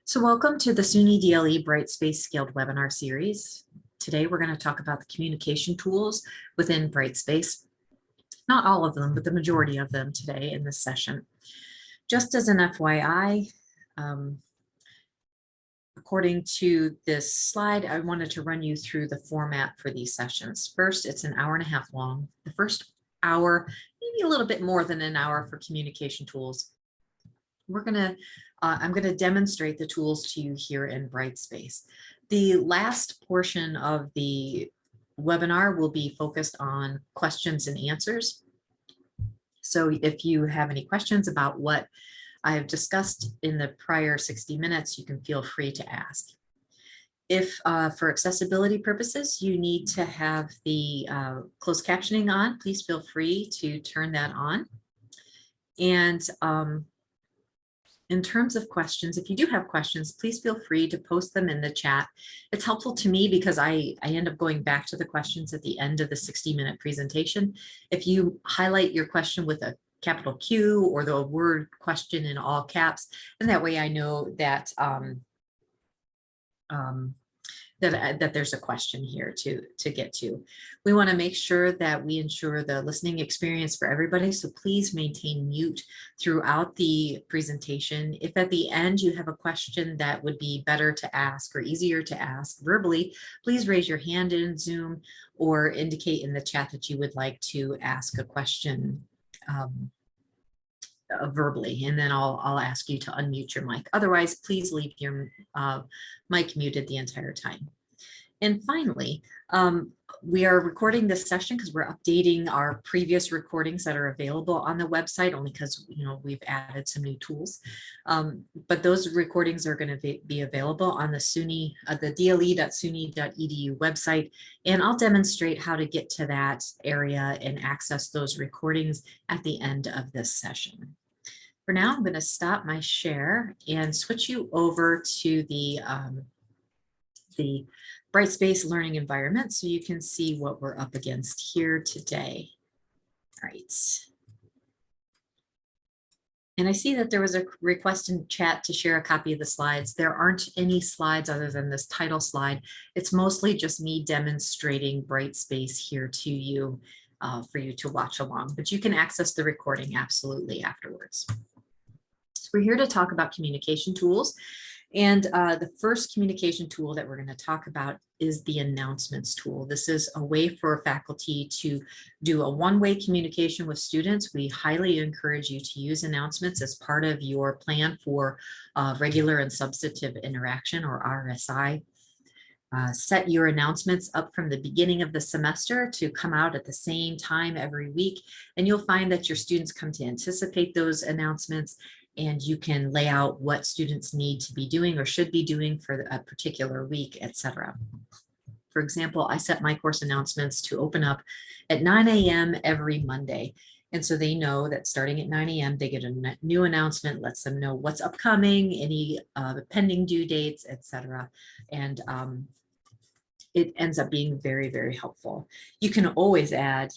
So welcome to the SUNY DLE Brightspace Scaled Webinar Series. Today we're going to talk about the communication tools within Brightspace. Not all of them, but the majority of them today in this session. Just as an FYI, according to this slide, I wanted to run you through the format for these sessions. First, it's an hour and a half long. The first hour, maybe a little bit more than an hour for communication tools. I'm going to demonstrate the tools to you here in Brightspace. The last portion of the webinar will be focused on questions and answers. So if you have any questions about what I have discussed in the prior 60 minutes, you can feel free to ask. If for accessibility purposes, you need to have the closed captioning on, please feel free to turn that on. And in terms of questions, if you do have questions, please feel free to post them in the chat. It's helpful to me because I end up going back to the questions at the end of the 60-minute presentation. If you highlight your question with a capital Q or the word question in all caps, and that way I know that that there's a question here to get to. We want to make sure that we ensure the listening experience for everybody, so please maintain mute throughout the presentation. If at the end you have a question that would be better to ask or easier to ask verbally, please raise your hand in Zoom or indicate in the chat that you would like to ask a question verbally, and then I'll ask you to unmute your mic. Otherwise, please leave your mic muted the entire time. And finally, we are recording this session because we're updating our previous recordings that are available on the website, only because we've added some new tools. But those recordings are going to be available on the SUNY, the dle.suny.edu website, and I'll demonstrate how to get to that area and access those recordings at the end of this session. For now, I'm going to stop my share and switch you over to the Brightspace learning environment so you can see what we're up against here today. All right. And I see that there was a request in chat to share a copy of the slides. There aren't any slides other than this title slide. It's mostly just me demonstrating Brightspace here to you for you to watch along, but you can access the recording absolutely afterwards. So we're here to talk about communication tools. And the first communication tool that we're going to talk about is the announcements tool. This is a way for faculty to do a one-way communication with students. We highly encourage you to use announcements as part of your plan for regular and substantive interaction, or RSI. Set your announcements up from the beginning of the semester to come out at the same time every week, and you'll find that your students come to anticipate those announcements, and you can lay out what students need to be doing or should be doing for a particular week, etc. For example, I set my course announcements to open up at 9 a.m. every Monday. And so they know that starting at 9 a.m. they get a new announcement, lets them know what's upcoming, any pending due dates, etc. And it ends up being very, very helpful. You can always add,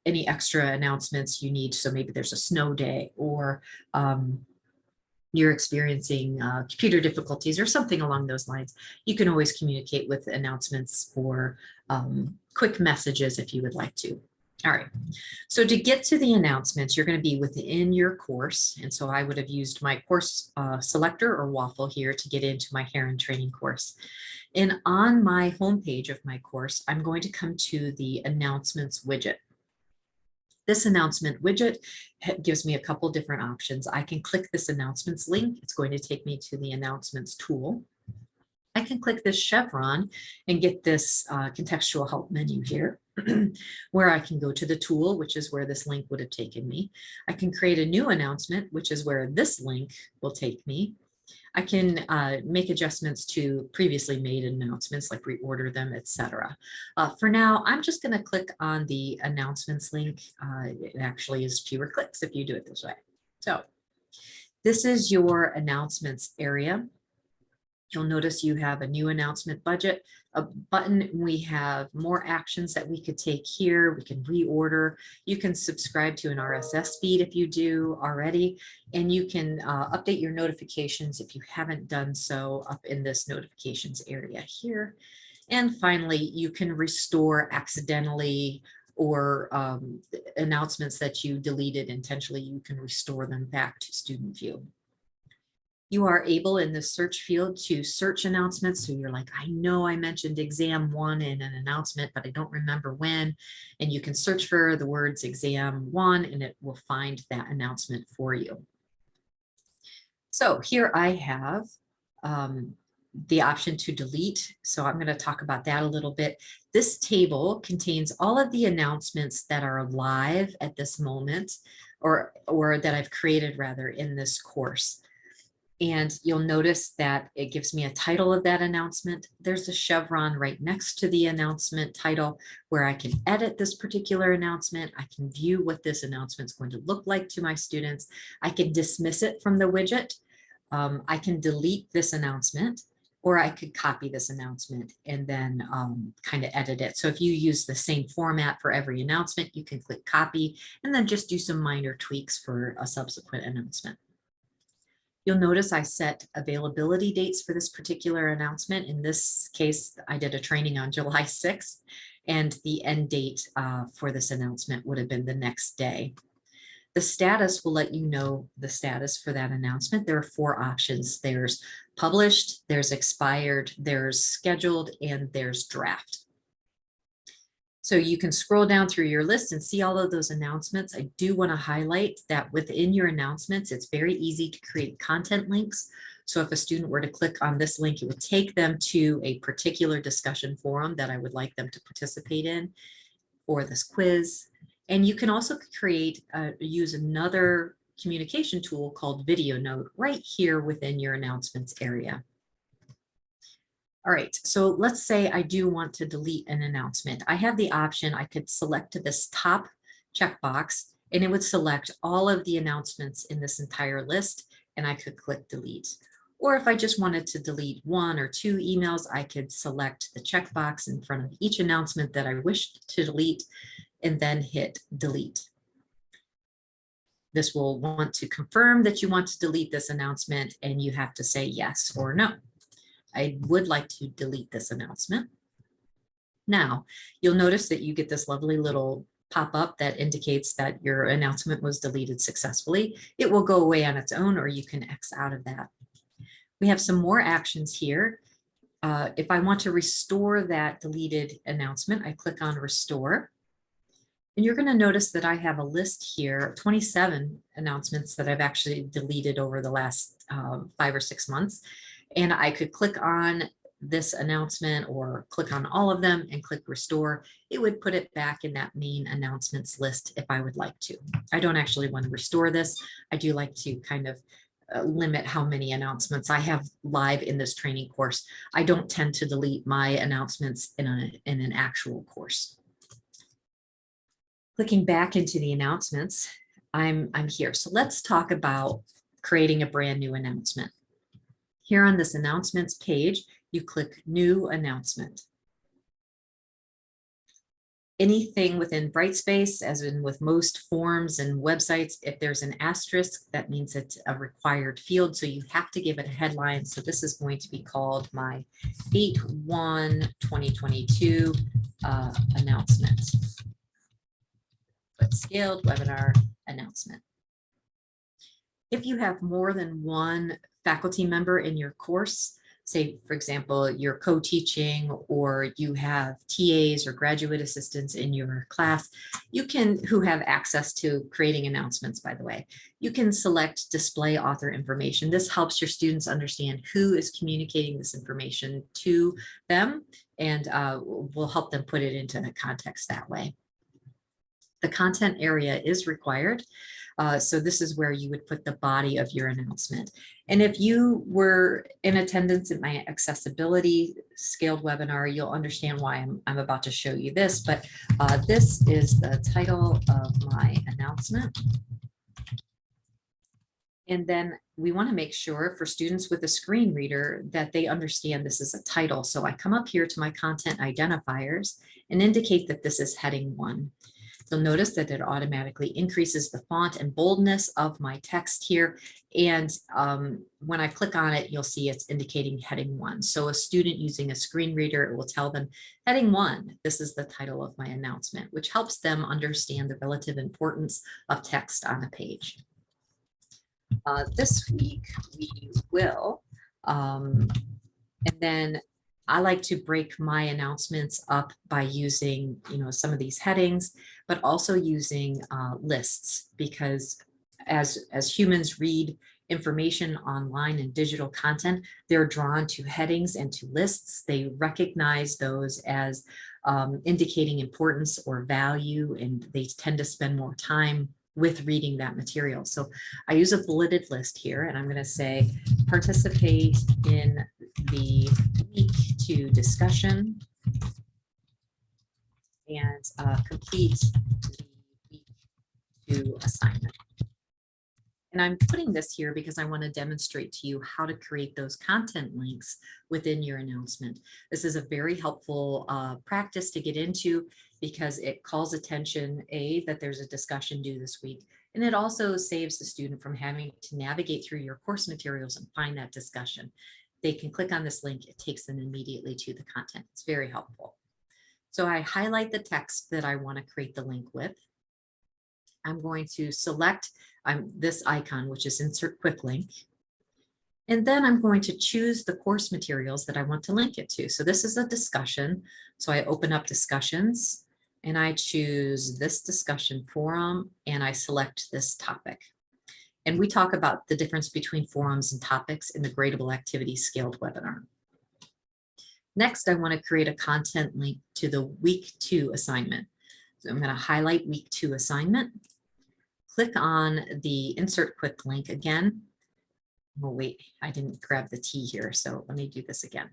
any extra announcements you need. So maybe there's a snow day, or you're experiencing computer difficulties or something along those lines. You can always communicate with announcements for quick messages if you would like to. All right, so to get to the announcements, you're going to be within your course. And so I would have used my course selector or waffle here to get into my hair and training course. And on my homepage of my course, I'm going to come to the announcements widget. This announcement widget gives me a couple different options. I can click this announcements link. It's going to take me to the announcements tool. I can click this chevron and get this contextual help menu here, where I can go to the tool, which is where this link would have taken me. I can create a new announcement, which is where this link will take me. I can make adjustments to previously made announcements, like reorder them, etc. For now, I'm just going to click on the announcements link. It actually is fewer clicks if you do it this way. So this is your announcements area. You'll notice you have a new announcement budget, a button. We have more actions that we could take here. We can reorder. You can subscribe to an RSS feed if you do already, and you can update your notifications if you haven't done so up in this notifications area here. And finally, you can restore accidentally or announcements that you deleted intentionally. You can restore them back to student view. You are able in the search field to search announcements. So you're like, I know I mentioned exam 1 in an announcement, but I don't remember when. And you can search for the words exam 1 and it will find that announcement for you. So here I have the option to delete. So I'm going to talk about that a little bit. This table contains all of the announcements that are live at this moment, or that I've created rather in this course. And you'll notice that it gives me a title of that announcement. There's a chevron right next to the announcement title where I can edit this particular announcement. I can view what this announcement is going to look like to my students. I can dismiss it from the widget. I can delete this announcement, or I could copy this announcement and then kind of edit it. So if you use the same format for every announcement, you can click copy and then just do some minor tweaks for a subsequent announcement. You'll notice I set availability dates for this particular announcement. In this case, I did a training on July 6th, and the end date for this announcement would have been the next day. The status will let you know the status for that announcement. There are 4 options. There's published, there's expired, there's scheduled, and there's draft. So you can scroll down through your list and see all of those announcements. I do want to highlight that within your announcements, it's very easy to create content links. So if a student were to click on this link, it would take them to a particular discussion forum that I would like them to participate in, or this quiz. And you can also use another communication tool called Video Note right here within your announcements area. All right, so let's say I do want to delete an announcement. I have the option, I could select this top checkbox and it would select all of the announcements in this entire list, and I could click delete. Or if I just wanted to delete 1 or 2 emails, I could select the checkbox in front of each announcement that I wished to delete and then hit delete. This will want to confirm that you want to delete this announcement, and you have to say yes or no. I would like to delete this announcement. Now, you'll notice that you get this lovely little pop-up that indicates that your announcement was deleted successfully. It will go away on its own, or you can X out of that. We have some more actions here. If I want to restore that deleted announcement, I click on Restore. And you're going to notice that I have a list here, 27 announcements that I've actually deleted over the last 5 or 6 months. And I could click on this announcement or click on all of them and click Restore. It would put it back in that main announcements list if I would like to. I don't actually want to restore this. I do like to kind of limit how many announcements I have live in this training course. I don't tend to delete my announcements in an actual course. Clicking back into the announcements, I'm here. So let's talk about creating a brand new announcement. Here on this announcements page, you click New Announcement. Anything within Brightspace, as in with most forms and websites, if there's an asterisk, that means it's a required field. So you have to give it a headline. So this is going to be called my 8/1/2022 announcement. But scaled webinar announcement. If you have more than one faculty member in your course, say, for example, you're co-teaching or you have TAs or graduate assistants in your class, who have access to creating announcements, by the way, you can select display author information. This helps your students understand who is communicating this information to them, and will help them put it into context that way. The content area is required. So this is where you would put the body of your announcement. And if you were in attendance at my accessibility scaled webinar, you'll understand why I'm about to show you this, but this is the title of my announcement. And then we want to make sure for students with a screen reader that they understand this is a title. So I come up here to my content identifiers and indicate that this is heading 1. You'll notice that it automatically increases the font and boldness of my text here. And when I click on it, you'll see it's indicating heading 1. So a student using a screen reader, it will tell them heading 1, this is the title of my announcement, which helps them understand the relative importance of text on a page. This week we will, and then I like to break my announcements up by using, some of these headings, but also using lists, because as humans read information online and digital content, they're drawn to headings and to lists. They recognize those as indicating importance or value, and they tend to spend more time with reading that material. So I use a bulleted list here, and I'm going to say participate in the week 2 discussion and complete the week 2 assignment. And I'm putting this here because I want to demonstrate to you how to create those content links within your announcement. This is a very helpful practice to get into because it calls attention, that there's a discussion due this week, and it also saves the student from having to navigate through your course materials and find that discussion. They can click on this link, it takes them immediately to the content. It's very helpful. So I highlight the text that I want to create the link with. I'm going to select this icon, which is Insert Quick Link. And then I'm going to choose the course materials that I want to link it to. So this is a discussion. So I open up discussions and I choose this discussion forum and I select this topic. And we talk about the difference between forums and topics in the Gradable Activities Scaled webinar. Next, I want to create a content link to the week 2 assignment. So I'm going to highlight week 2 assignment, click on the Insert Quick Link again. Oh, wait, I didn't grab the T here, so let me do this again.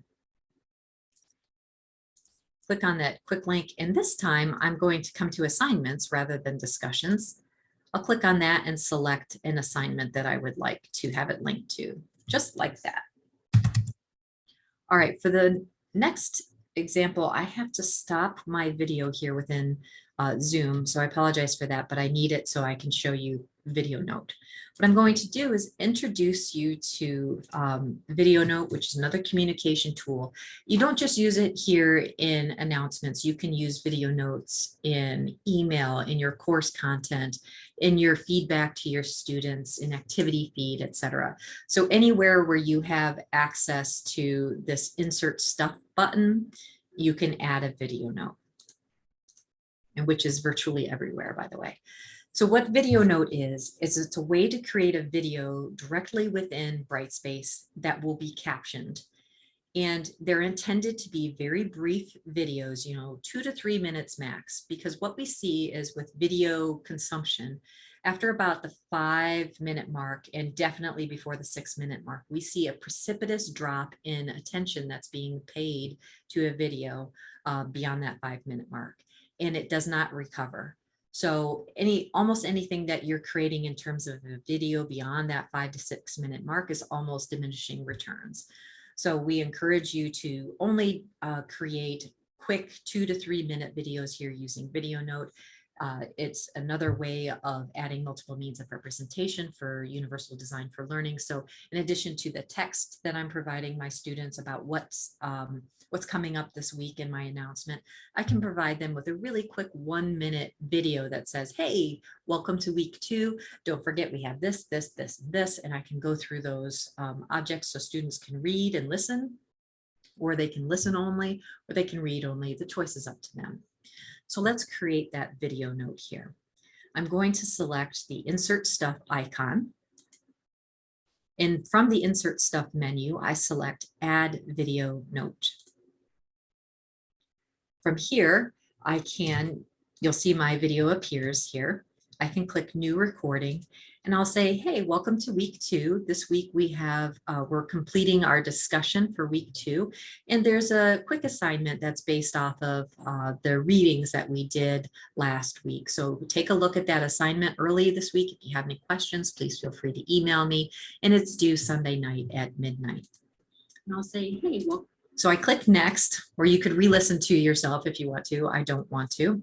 Click on that quick link, and this time I'm going to come to assignments rather than discussions. I'll click on that and select an assignment that I would like to have it linked to, just like that. All right, for the next example, I have to stop my video here within Zoom, so I apologize for that, but I need it so I can show you Video Note. What I'm going to do is introduce you to Video Note, which is another communication tool. You don't just use it here in announcements. You can use Video Notes in email, in your course content, in your feedback to your students, in activity feed, etc. So anywhere where you have access to this Insert Stuff button, you can add a Video Note, and which is virtually everywhere, by the way. So what Video Note is it's a way to create a video directly within Brightspace that will be captioned. And they're intended to be very brief videos, 2 to 3 minutes max, because what we see is with video consumption, after about the 5-minute mark, and definitely before the 6-minute mark, we see a precipitous drop in attention that's being paid to a video beyond that 5-minute mark, and it does not recover. So almost anything that you're creating in terms of a video beyond that 5 to 6-minute mark is almost diminishing returns. So we encourage you to only create quick 2 to 3 minute videos here using Video Note. It's another way of adding multiple means of representation for universal design for learning. So in addition to the text that I'm providing my students about what's coming up this week in my announcement, I can provide them with a really quick 1-minute video that says, hey, welcome to week 2. Don't forget we have this, this, this, this, and I can go through those objects so students can read and listen, or they can listen only, or they can read only. The choice is up to them. So let's create that Video Note here. I'm going to select the Insert Stuff icon. And from the Insert Stuff menu, I select Add Video Note. From here, you'll see my video appears here. I can click new recording and I'll say, hey, welcome to week 2. This week we have, we're completing our discussion for week 2. And there's a quick assignment that's based off of the readings that we did last week. So take a look at that assignment early this week. If you have any questions, please feel free to email me. And it's due Sunday night at midnight. And I'll say, hey, well, so I click next, or you could re-listen to yourself if you want to. I don't want to.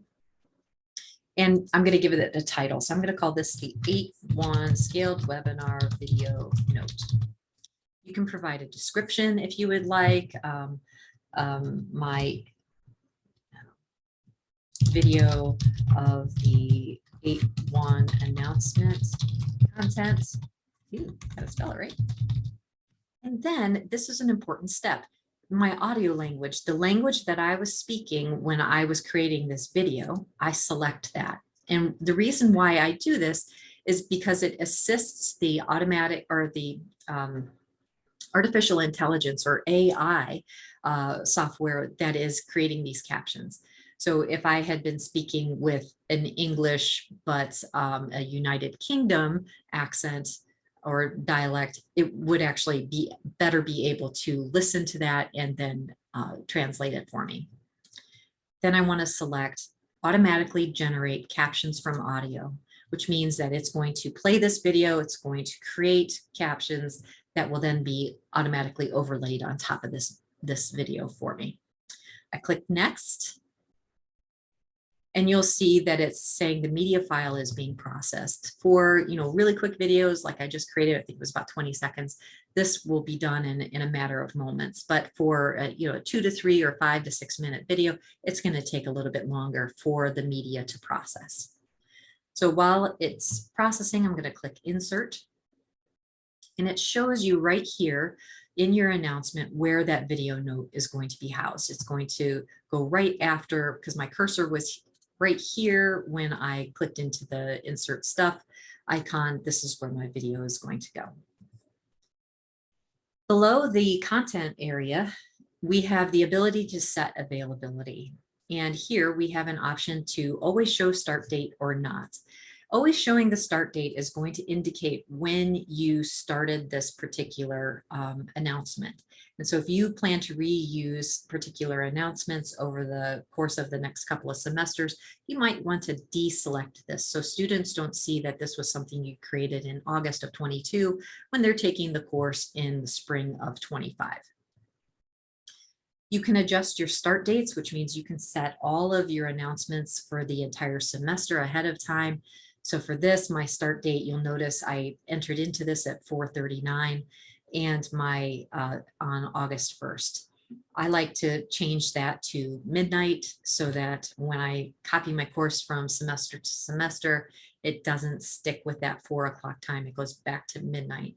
And I'm going to give it a title. So I'm going to call this the 8-1 Scaled Webinar Video Note. You can provide a description if you would like. My video of the 8-1 announcement content. Ooh, gotta spell it right. And then this is an important step. My audio language, the language that I was speaking when I was creating this video, I select that. And the reason why I do this is because it assists the automatic or the artificial intelligence or AI software that is creating these captions. So if I had been speaking with an English but a United Kingdom accent or dialect, it would actually be better be able to listen to that and then translate it for me. Then I want to select automatically generate captions from audio, which means that it's going to play this video, it's going to create captions that will then be automatically overlaid on top of this video for me. I click next. And you'll see that it's saying the media file is being processed. For really quick videos like I just created, I think it was about 20 seconds, this will be done in a matter of moments. But for a 2 to 3 or 5 to 6 minute video, it's going to take a little bit longer for the media to process. So while it's processing, I'm going to click insert. And it shows you right here in your announcement where that video note is going to be housed. It's going to go right after, because my cursor was right here when I clicked into the insert stuff icon. This is where my video is going to go. Below the content area, we have the ability to set availability. And here we have an option to always show start date or not. Always showing the start date is going to indicate when you started this particular announcement. And so if you plan to reuse particular announcements over the course of the next couple of semesters, you might want to deselect this so students don't see that this was something you created in August of 22 when they're taking the course in the spring of 25. You can adjust your start dates, which means you can set all of your announcements for the entire semester ahead of time. So for this, my start date, you'll notice I entered into this at 4:39 and my on August 1st. I like to change that to midnight so that when I copy my course from semester to semester, it doesn't stick with that 4 o'clock time. It goes back to midnight.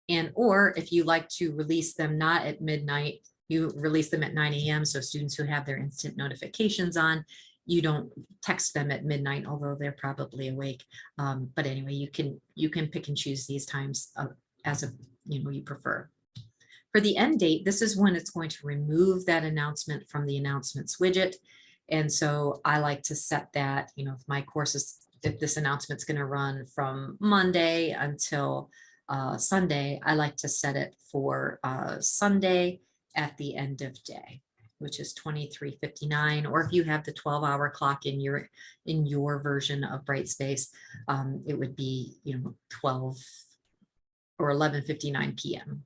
And or if you like to release them not at midnight, you release them at 9 a.m. So students who have their instant notifications on, you don't text them at midnight, although they're probably awake. But anyway, you can pick and choose these times as you prefer. For the end date, this is when it's going to remove that announcement from the announcements widget. And so I like to set that, if my course is, if this announcement's going to run from Monday until Sunday, I like to set it for Sunday at the end of day, which is 23:59, or if you have the 12-hour clock in your version of Brightspace, it would be 12 or 11:59 p.m.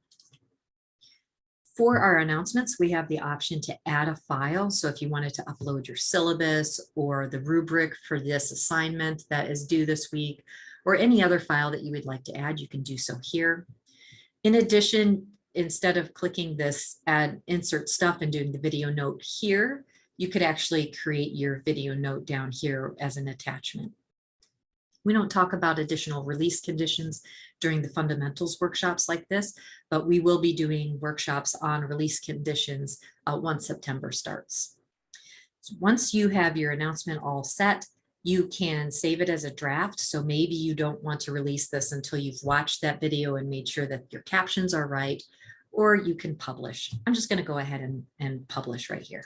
For our announcements, we have the option to add a file. So if you wanted to upload your syllabus or the rubric for this assignment that is due this week, or any other file that you would like to add, you can do so here. In addition, instead of clicking this add insert stuff and doing the video note here, you could actually create your video note down here as an attachment. We don't talk about additional release conditions during the fundamentals workshops like this, but we will be doing workshops on release conditions once September starts. So once you have your announcement all set, you can save it as a draft. So maybe you don't want to release this until you've watched that video and made sure that your captions are right, or you can publish. I'm just going to go ahead and publish right here.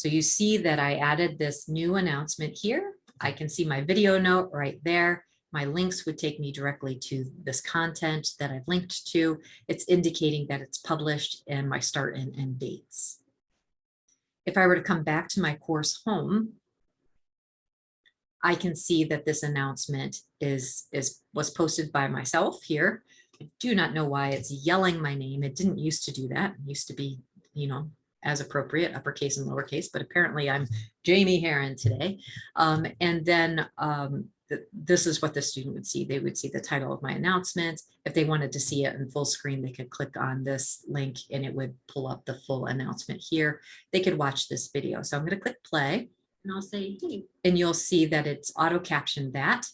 So you see that I added this new announcement here. I can see my video note right there. My links would take me directly to this content that I've linked to. It's indicating that it's published and my start and end dates. If I were to come back to my course home, I can see that this announcement was posted by myself here. I do not know why it's yelling my name. It didn't used to do that. It used to be, as appropriate, uppercase and lowercase, but apparently I'm Jamie Heron today. And then this is what the student would see. They would see the title of my announcement. If they wanted to see it in full screen, they could click on this link and it would pull up the full announcement here. They could watch this video. So I'm going to click play. And I'll say, hey, and you'll see that it's auto captioned that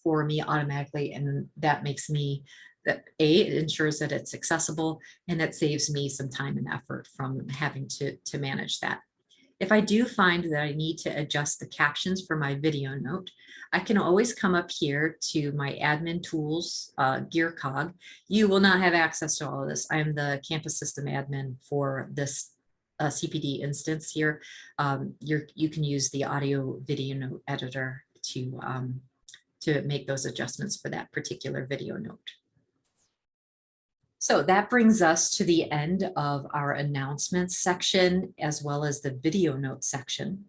for me automatically. And that makes me that it ensures that it's accessible and that saves me some time and effort from having to manage that. If I do find that I need to adjust the captions for my video note, I can always come up here to my admin tools gear cog. You will not have access to all of this. I am the campus system admin for this CPD instance here. You can use the audio video note editor to make those adjustments for that particular video note. So that brings us to the end of our announcements section, as well as the video note section.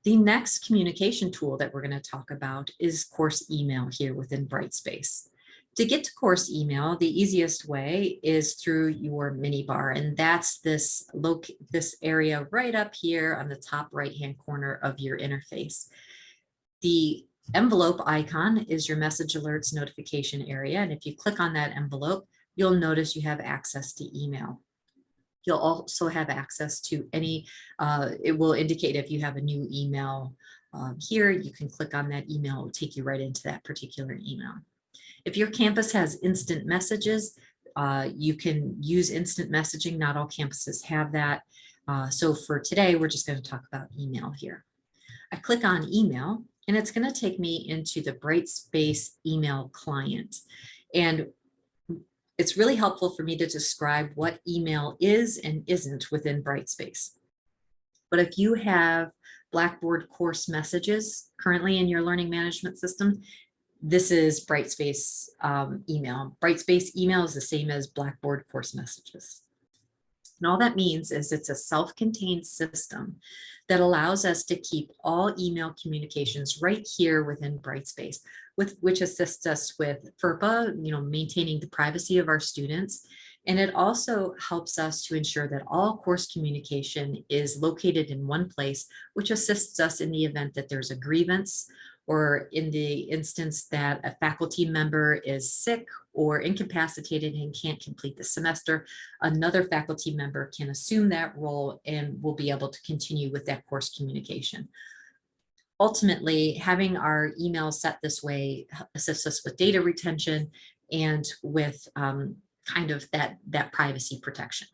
The next communication tool that we're going to talk about is course email here within Brightspace. To get to course email, the easiest way is through your mini bar, and that's this area right up here on the top right-hand corner of your interface. The envelope icon is your message alerts notification area, and if you click on that envelope, you'll notice you have access to email. You'll also have access to any, it will indicate if you have a new email here, you can click on that email, it will take you right into that particular email. If your campus has instant messages, you can use instant messaging. Not all campuses have that. So for today, we're just going to talk about email here. I click on email and it's going to take me into the Brightspace email client. And it's really helpful for me to describe what email is and isn't within Brightspace. But if you have Blackboard course messages currently in your learning management system, this is Brightspace email. Brightspace email is the same as Blackboard course messages. And all that means is it's a self-contained system that allows us to keep all email communications right here within Brightspace, which assists us with FERPA, maintaining the privacy of our students. And it also helps us to ensure that all course communication is located in one place, which assists us in the event that there's a grievance, or in the instance that a faculty member is sick or incapacitated and can't complete the semester, another faculty member can assume that role and will be able to continue with that course communication. Ultimately, having our email set this way assists us with data retention and with kind of that privacy protection.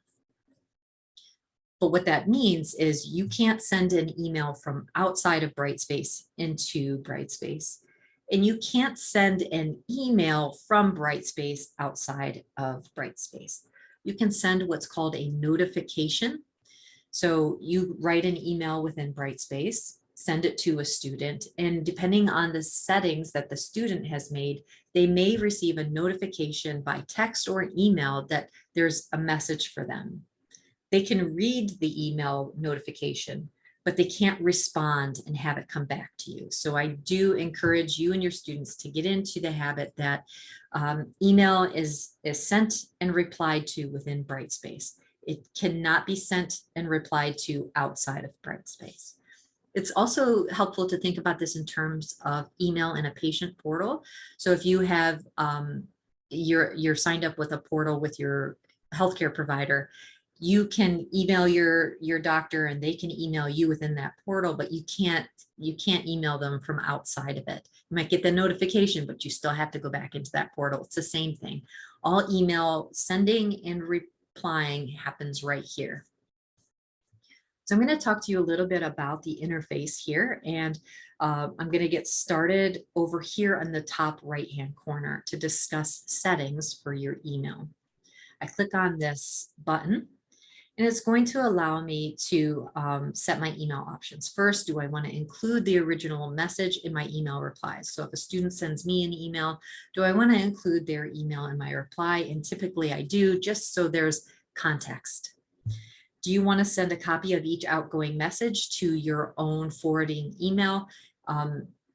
But what that means is you can't send an email from outside of Brightspace into Brightspace, and you can't send an email from Brightspace outside of Brightspace. You can send what's called a notification. So you write an email within Brightspace, send it to a student, and depending on the settings that the student has made, they may receive a notification by text or email that there's a message for them. They can read the email notification, but they can't respond and have it come back to you. So I do encourage you and your students to get into the habit that email is sent and replied to within Brightspace. It cannot be sent and replied to outside of Brightspace. It's also helpful to think about this in terms of email in a patient portal. So if you have, you're signed up with a portal with your healthcare provider, you can email your doctor and they can email you within that portal, but you can't email them from outside of it. You might get the notification, but you still have to go back into that portal. It's the same thing. All email sending and replying happens right here. So I'm going to talk to you a little bit about the interface here, and I'm going to get started over here on the top right-hand corner to discuss settings for your email. I click on this button, And it's going to allow me to set my email options. First, do I want to include the original message in my email replies? So if a student sends me an email, do I want to include their email in my reply? And typically I do, just so there's context. Do you want to send a copy of each outgoing message to your own forwarding email?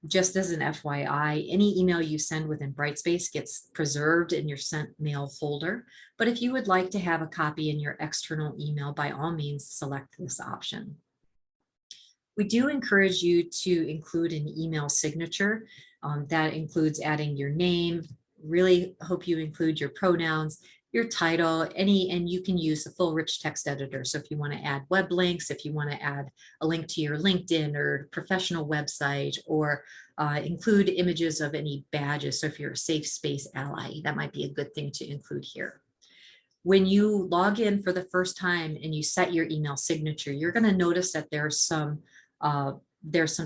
Just as an FYI, any email you send within Brightspace gets preserved in your sent mail folder. But if you would like to have a copy in your external email, by all means, select this option. We do encourage you to include an email signature. That includes adding your name. Really hope you include your pronouns, your title, and you can use the full rich text editor. So if you want to add web links, if you want to add a link to your LinkedIn or professional website, or include images of any badges. So if you're a safe space ally, that might be a good thing to include here. When you log in for the first time and you set your email signature, you're going to notice that there's some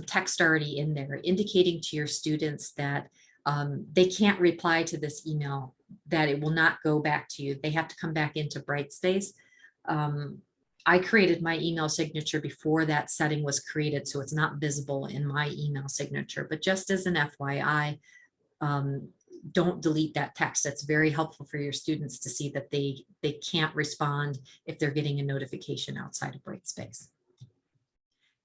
text already in there indicating to your students that they can't reply to this email, that it will not go back to you. They have to come back into Brightspace. I created my email signature before that setting was created, so it's not visible in my email signature. But just as an FYI, don't delete that text. That's very helpful for your students to see that they can't respond if they're getting a notification outside of Brightspace.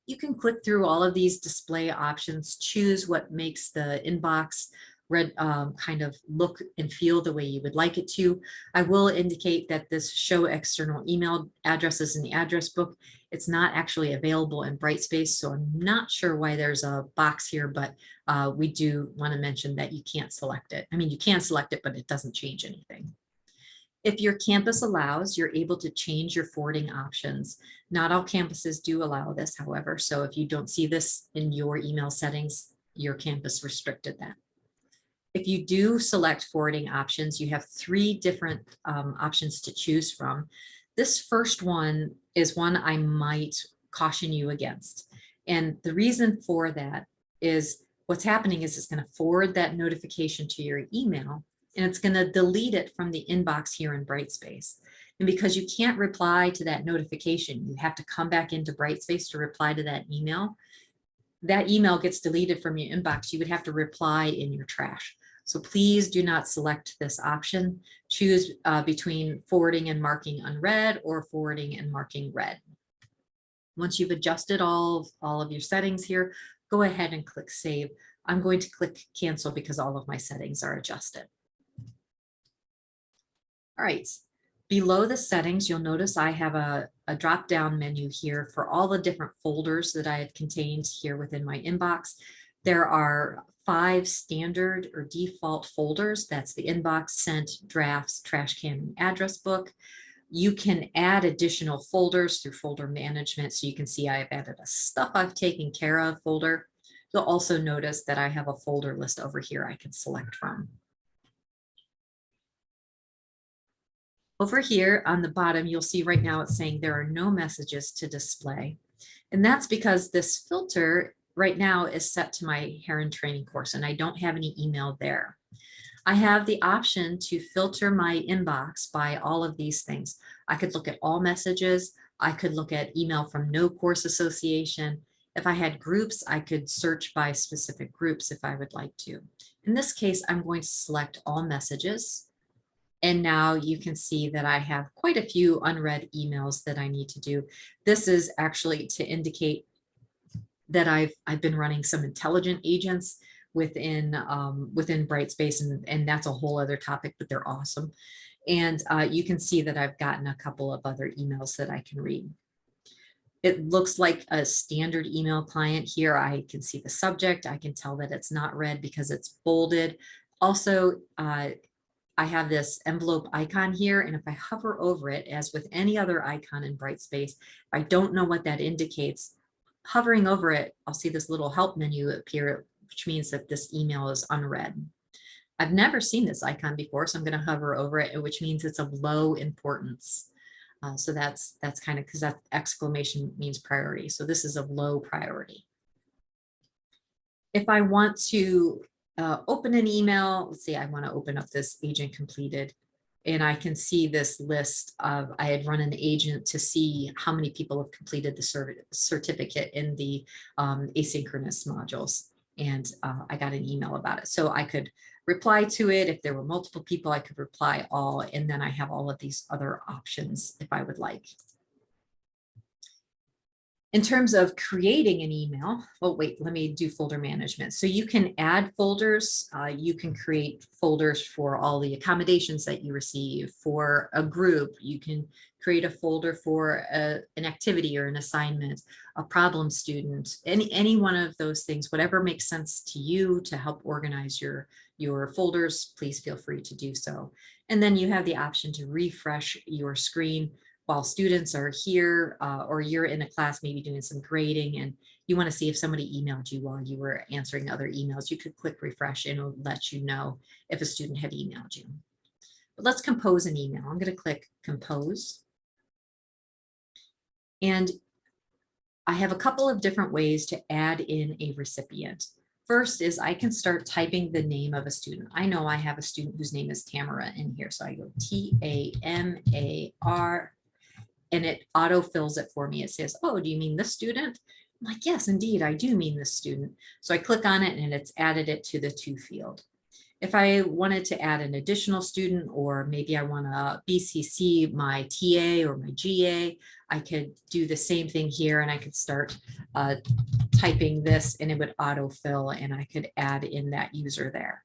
You can click through all of these display options, choose what makes the inbox kind of look and feel the way you would like it to. I will indicate that this show external email addresses in the address book, it's not actually available in Brightspace, so I'm not sure why there's a box here, but we do want to mention that you can't select it. I mean, you can select it, but it doesn't change anything. If your campus allows, you're able to change your forwarding options. Not all campuses do allow this, however, so if you don't see this in your email settings, your campus restricted that. If you do select forwarding options, you have 3 different options to choose from. This first one is one I might caution you against. And the reason for that is what's happening is it's going to forward that notification to your email, and it's going to delete it from the inbox here in Brightspace. And because you can't reply to that notification, you have to come back into Brightspace to reply to that email. That email gets deleted from your inbox. You would have to reply in your trash. So please do not select this option. Choose between forwarding and marking unread or forwarding and marking read. Once you've adjusted all of your settings here, go ahead and click save. I'm going to click cancel because all of my settings are adjusted. All right, below the settings, you'll notice I have a drop-down menu here for all the different folders that I have contained here within my inbox. There are 5 standard or default folders. That's the inbox, sent, drafts, trash can, and address book. You can add additional folders through folder management. So you can see I've added a stuff I've taken care of folder. You'll also notice that I have a folder list over here I can select from. Over here on the bottom, you'll see right now it's saying there are no messages to display. And that's because this filter right now is set to my Heron training course and I don't have any email there. I have the option to filter my inbox by all of these things. I could look at all messages. I could look at email from no course association. If I had groups, I could search by specific groups if I would like to. In this case, I'm going to select all messages. And now you can see that I have quite a few unread emails that I need to do. This is actually to indicate that I've been running some intelligent agents within Brightspace, and that's a whole other topic, but they're awesome. And you can see that I've gotten a couple of other emails that I can read. It looks like a standard email client here. I can see the subject. I can tell that it's not read because it's bolded. Also, I have this envelope icon here, and if I hover over it, as with any other icon in Brightspace, if I don't know what that indicates, hovering over it, I'll see this little help menu appear, which means that this email is unread. I've never seen this icon before, so I'm going to hover over it, which means it's of low importance. So that's kind of because that exclamation means priority. So this is of low priority. If I want to open an email, let's see, I want to open up this agent completed And I can see this list of, I had run an agent to see how many people have completed the certificate in the asynchronous modules. And I got an email about it. So I could reply to it. If there were multiple people, I could reply all. And then I have all of these other options if I would like. In terms of creating an email, oh wait, let me do folder management. So you can add folders. You can create folders for all the accommodations that you receive. For a group, you can create a folder for an activity or an assignment, a problem student, any one of those things, whatever makes sense to you to help organize your folders, please feel free to do so. And then you have the option to refresh your screen while students are here, or you're in a class maybe doing some grading and you want to see if somebody emailed you while you were answering other emails, you could click refresh and it'll let you know if a student had emailed you. But let's compose an email. I'm going to click compose. And I have a couple of different ways to add in a recipient. First is I can start typing the name of a student. I know I have a student whose name is Tamara in here. So I go Tamar. And it auto fills it for me. It says, oh, do you mean this student? I'm like, yes, indeed, I do mean this student. So I click on it and it's added it to the to field. If I wanted to add an additional student, or maybe I want to BCC my TA or my GA, I could do the same thing here and I could start typing this and it would autofill and I could add in that user there.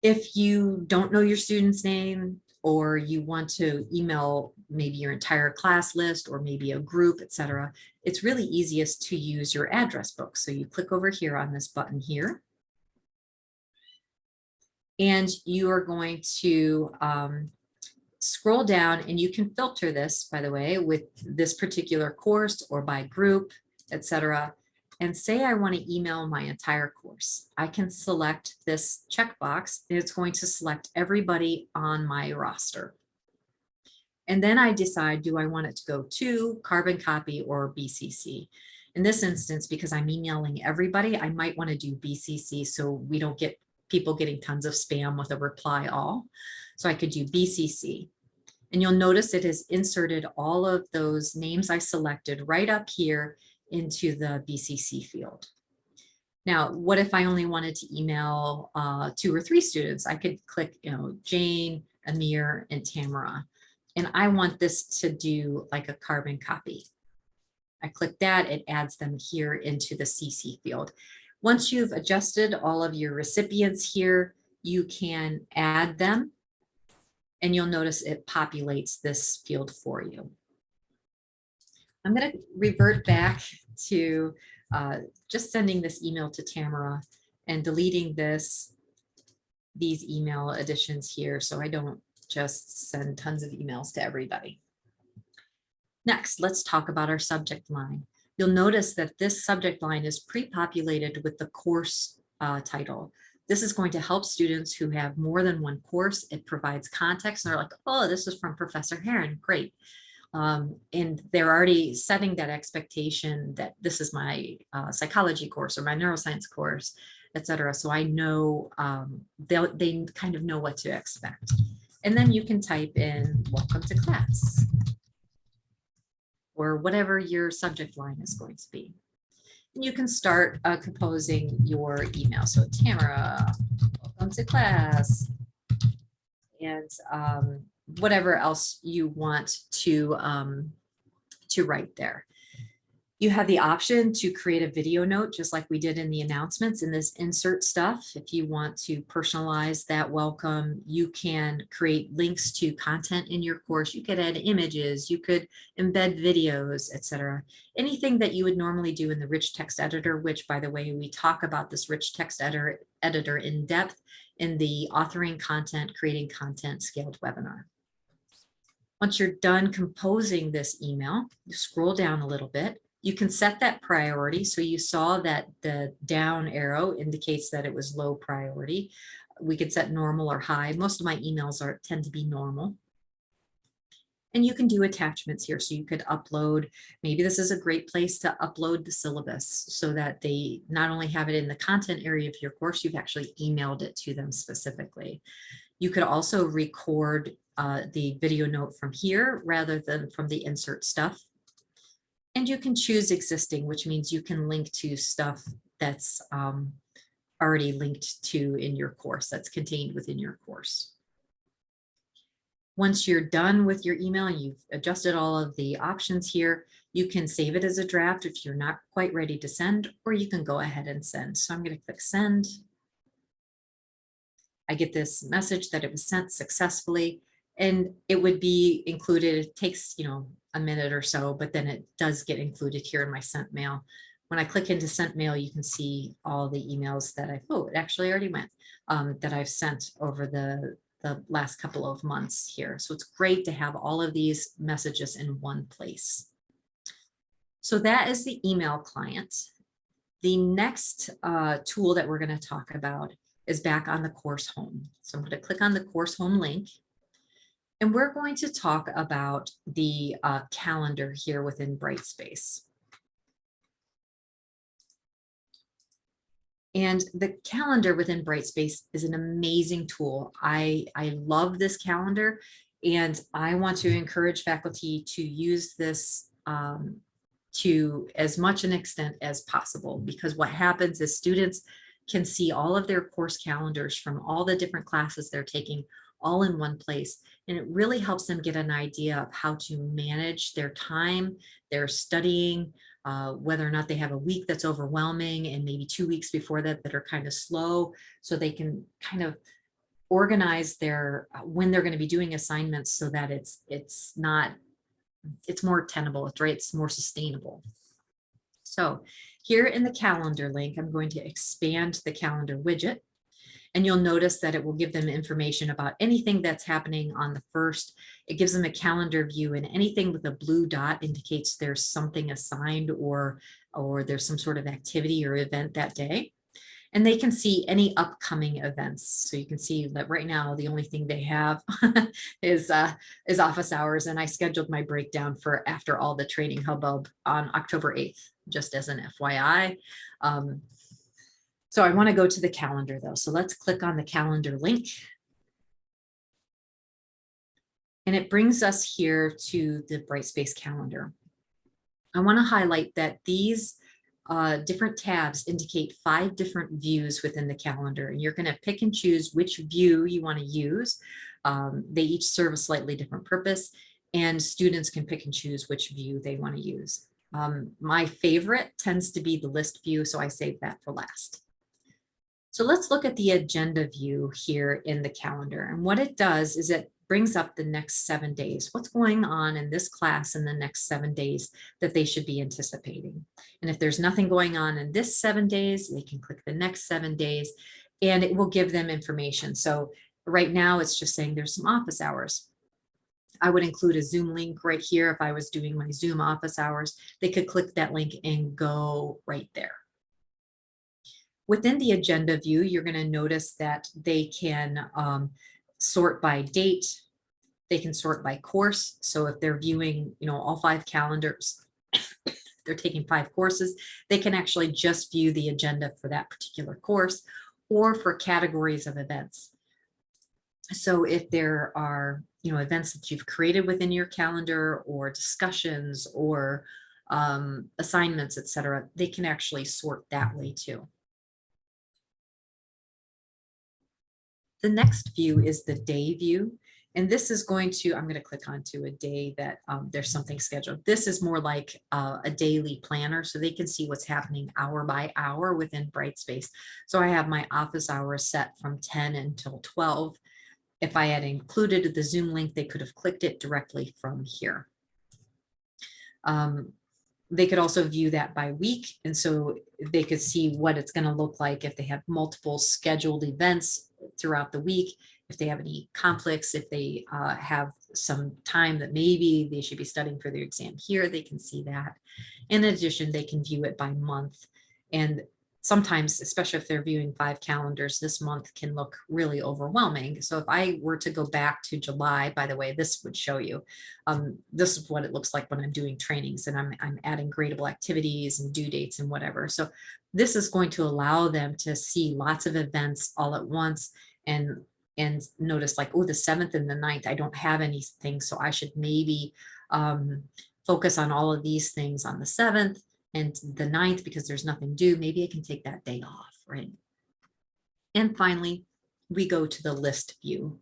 If you don't know your student's name, or you want to email maybe your entire class list or maybe a group, etc., it's really easiest to use your address book. So you click over here on this button here. And you are going to scroll down and you can filter this, by the way, with this particular course or by group, etc. And say I want to email my entire course. I can select this checkbox and it's going to select everybody on my roster. And then I decide, do I want it to go to carbon copy or BCC? In this instance, because I'm emailing everybody, I might want to do BCC so we don't get people getting tons of spam with a reply all. So I could do BCC. And you'll notice it has inserted all of those names I selected right up here into the BCC field. Now, what if I only wanted to email 2 or 3 students? I could click, Jane, Amir, and Tamara. And I want this to do like a carbon copy. I click that, it adds them here into the CC field. Once you've adjusted all of your recipients here, you can add them. And you'll notice it populates this field for you. I'm going to revert back to just sending this email to Tamara and deleting these email additions here so I don't just send tons of emails to everybody. Next, let's talk about our subject line. You'll notice that this subject line is pre-populated with the course title. This is going to help students who have more than one course. It provides context and they're like, oh, this is from Professor Heron, great. And they're already setting that expectation that this is my psychology course or my neuroscience course, etc. So I know they kind of know what to expect. And then you can type in welcome to class or whatever your subject line is going to be. And you can start composing your email. So Tamara, welcome to class. And whatever else you want to write there. You have the option to create a video note, just like we did in the announcements in this insert stuff. If you want to personalize that welcome, you can create links to content in your course. You could add images, you could embed videos, etc. Anything that you would normally do in the rich text editor, which, by the way, we talk about this rich text editor in depth in the authoring content, creating content scaled webinar. Once you're done composing this email, you scroll down a little bit. You can set that priority. So you saw that the down arrow indicates that it was low priority. We could set normal or high. Most of my emails tend to be normal. And you can do attachments here. So you could upload, maybe this is a great place to upload the syllabus so that they not only have it in the content area of your course, you've actually emailed it to them specifically. You could also record the video note from here rather than from the insert stuff. And you can choose existing, which means you can link to stuff that's already linked to in your course, that's contained within your course. Once you're done with your email and you've adjusted all of the options here, you can save it as a draft if you're not quite ready to send, or you can go ahead and send. So I'm going to click send. I get this message that it was sent successfully, and it would be included. It takes, a minute or so, but then it does get included here in my sent mail. When I click into sent mail, you can see all the emails that it actually already went, that I've sent over the last couple of months here. So it's great to have all of these messages in one place. So that is the email client. The next tool that we're going to talk about is back on the course home. So I'm going to click on the course home link. And we're going to talk about the calendar here within Brightspace. And the calendar within Brightspace is an amazing tool. I love this calendar, and I want to encourage faculty to use this to as much an extent as possible, because what happens is students can see all of their course calendars from all the different classes they're taking all in one place. And it really helps them get an idea of how to manage their time, their studying, whether or not they have a week that's overwhelming and maybe 2 weeks before that that are kind of slow, so they can kind of organize their when they're going to be doing assignments so that it's more tenable, it's more sustainable. So here in the calendar link, I'm going to expand the calendar widget. And you'll notice that it will give them information about anything that's happening on the 1st. It gives them a calendar view, and anything with a blue dot indicates there's something assigned or there's some sort of activity or event that day. And they can see any upcoming events. So you can see that right now, the only thing they have is office hours. And I scheduled my breakdown for after all the training hubbub on October 8th, just as an FYI. So I want to go to the calendar though. So let's click on the calendar link. And it brings us here to the Brightspace calendar. I want to highlight that these different tabs indicate 5 different views within the calendar, and you're going to pick and choose which view you want to use. They each serve a slightly different purpose, and students can pick and choose which view they want to use. My favorite tends to be the list view, so I save that for last. So let's look at the agenda view here in the calendar. And what it does is it brings up the next 7 days. What's going on in this class in the next 7 days that they should be anticipating. And if there's nothing going on in this 7 days, they can click the next 7 days and it will give them information. So right now it's just saying there's some office hours. I would include a Zoom link right here. If I was doing my Zoom office hours, they could click that link and go right there. Within the agenda view, you're going to notice that they can sort by date. They can sort by course. So if they're viewing, all 5 calendars, they're taking 5 courses, they can actually just view the agenda for that particular course or for categories of events. So if there are, events that you've created within your calendar or discussions or assignments, etc., they can actually sort that way too. The next view is the day view. And this is I'm going to click onto a day that there's something scheduled. This is more like a daily planner, so they can see what's happening hour by hour within Brightspace. So I have my office hours set from 10 until 12. If I had included the Zoom link, they could have clicked it directly from here. They could also view that by week. And so they could see what it's going to look like if they have multiple scheduled events throughout the week, if they have any conflicts, if they have some time that maybe they should be studying for their exam here, they can see that. In addition, they can view it by month. And sometimes, especially if they're viewing 5 calendars, this month can look really overwhelming. So if I were to go back to July, by the way, this would show you, this is what it looks like when I'm doing trainings and I'm adding gradable activities and due dates and whatever. So this is going to allow them to see lots of events all at once and and notice like, oh, the 7th and the 9th, I don't have anything. So I should maybe focus on all of these things on the 7th and the 9th because there's nothing due. Maybe I can take that day off, right? And finally, we go to the list view.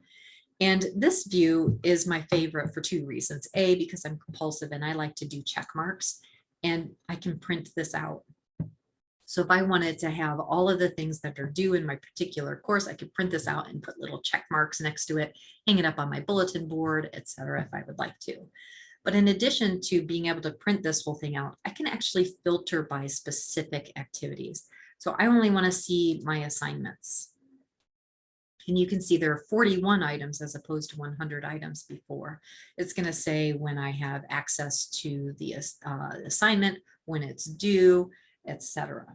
And this view is my favorite for 2 reasons. A, because I'm compulsive and I like to do check marks, and I can print this out. So if I wanted to have all of the things that are due in my particular course, I could print this out and put little check marks next to it, hang it up on my bulletin board, etc. if I would like to. But in addition to being able to print this whole thing out, I can actually filter by specific activities. So I only want to see my assignments. And you can see there are 41 items as opposed to 100 items before. It's going to say when I have access to the assignment, when it's due, etc.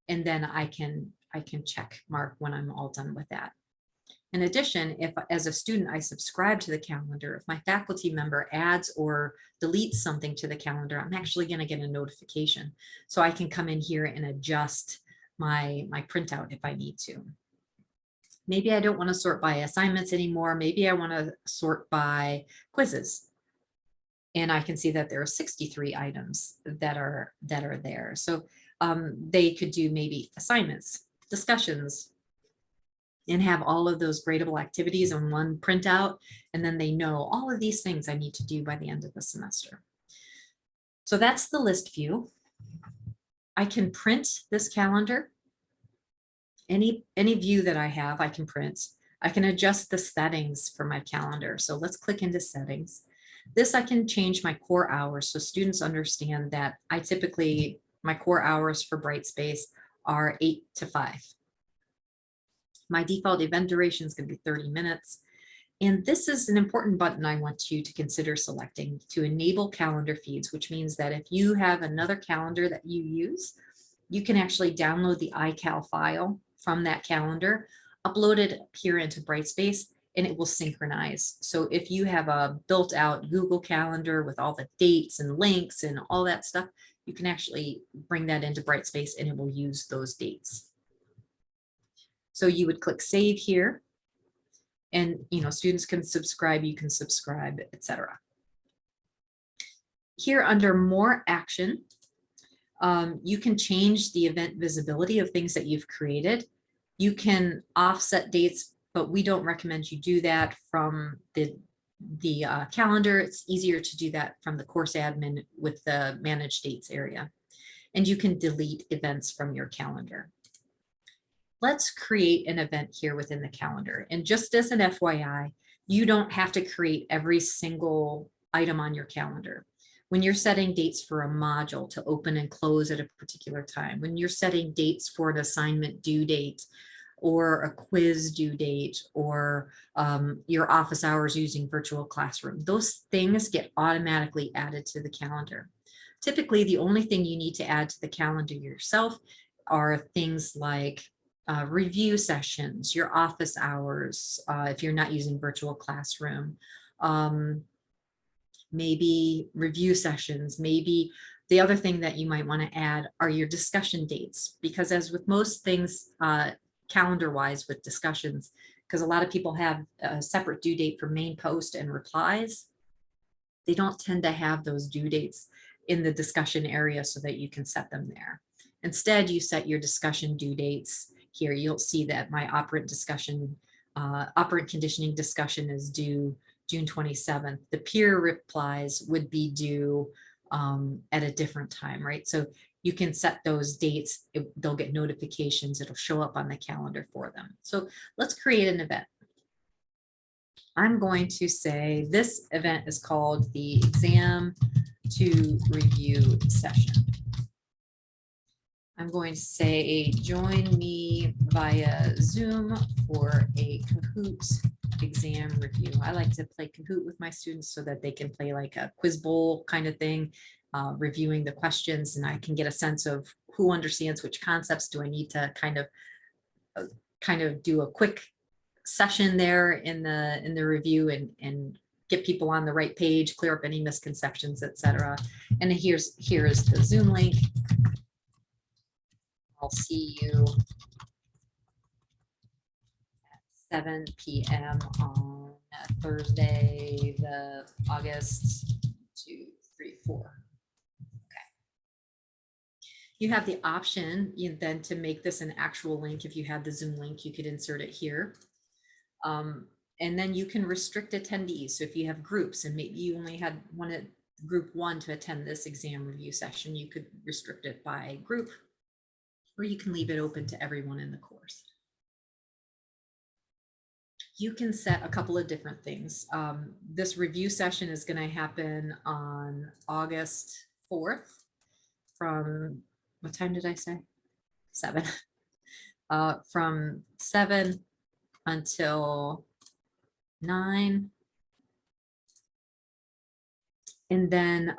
And then I can check mark when I'm all done with that. In addition, if as a student I subscribe to the calendar, if my faculty member adds or deletes something to the calendar, I'm actually going to get a notification. So I can come in here and adjust my printout if I need to. Maybe I don't want to sort by assignments anymore. Maybe I want to sort by quizzes. And I can see that there are 63 items that are there. So they could do maybe assignments, discussions, and have all of those gradable activities on one printout. And then they know all of these things I need to do by the end of the semester. So that's the list view. I can print this calendar. Any view that I have, I can print. I can adjust the settings for my calendar. So let's click into settings. This I can change my core hours so students understand that I typically, my core hours for Brightspace are 8 to 5. My default event duration is going to be 30 minutes. And this is an important button I want you to consider selecting to enable calendar feeds, which means that if you have another calendar that you use, you can actually download the iCal file from that calendar, upload it here into Brightspace, and it will synchronize. So if you have a built out Google Calendar with all the dates and links and all that stuff, you can actually bring that into Brightspace and it will use those dates. So you would click save here, and students can subscribe, you can subscribe, etc. Here under more action, you can change the event visibility of things that you've created. You can offset dates, but we don't recommend you do that from the calendar. It's easier to do that from the course admin with the manage dates area. And you can delete events from your calendar. Let's create an event here within the calendar. And just as an FYI, you don't have to create every single item on your calendar. When you're setting dates for a module to open and close at a particular time, when you're setting dates for an assignment due date or a quiz due date or your office hours using virtual classroom, those things get automatically added to the calendar. Typically, the only thing you need to add to the calendar yourself are things like review sessions, your office hours, if you're not using virtual classroom, maybe review sessions. Maybe the other thing that you might want to add are your discussion dates, because as with most things calendar wise with discussions, because a lot of people have a separate due date for main post and replies, they don't tend to have those due dates in the discussion area so that you can set them there. Instead, you set your discussion due dates here. You'll see that my operant conditioning discussion is due June 27th. The peer replies would be due at a different time, right? So you can set those dates. They'll get notifications. It'll show up on the calendar for them. So let's create an event. I'm going to say this event is called the exam to review session. I'm going to say, join me via Zoom for a Kahoot exam review. I like to play Kahoot with my students so that they can play like a quiz bowl kind of thing, reviewing the questions, and I can get a sense of who understands which concepts. Do I need to kind of do a quick session there in the review and get people on the right page, clear up any misconceptions, etc. And here is the Zoom link. I'll see you at 7 p.m. on Thursday, the August 2, 3, 4. You have the option then to make this an actual link. If you had the Zoom link, you could insert it here. And then you can restrict attendees. So if you have groups and maybe you only had group 1 to attend this exam review session, you could restrict it by group, or you can leave it open to everyone in the course. You can set a couple of different things. This review session is going to happen on August 4th from, what time did I say? 7. From 7 until 9. And then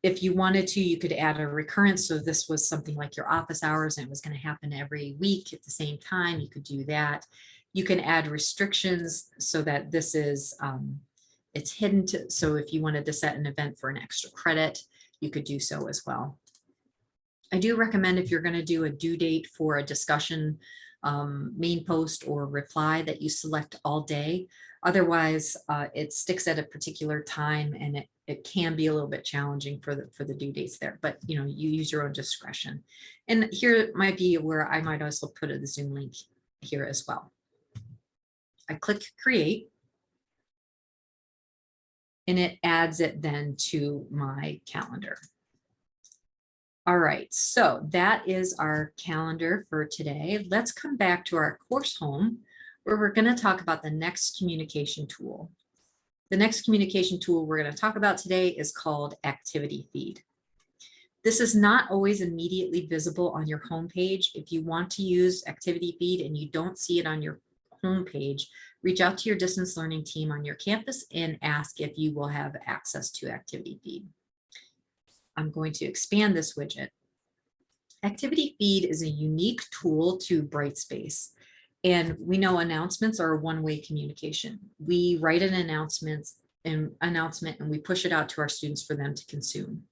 if you wanted to, you could add a recurrence. So this was something like your office hours and it was going to happen every week at the same time. You could do that. You can add restrictions so that this is, it's hidden to, so if you wanted to set an event for an extra credit, you could do so as well. I do recommend if you're going to do a due date for a discussion main post or reply that you select all day. Otherwise, it sticks at a particular time and it can be a little bit challenging for the due dates there, but you use your own discretion. And here might be where I might also put the Zoom link here as well. I click create and it adds it then to my calendar. All right, so that is our calendar for today. Let's come back to our course home where we're going to talk about the next communication tool. The next communication tool we're going to talk about today is called Activity Feed. This is not always immediately visible on your homepage. If you want to use Activity Feed and you don't see it on your homepage, reach out to your distance learning team on your campus and ask if you will have access to Activity Feed. I'm going to expand this widget. Activity Feed is a unique tool to Brightspace. And we know announcements are a one-way communication. We write an announcement and we push it out to our students for them to consume.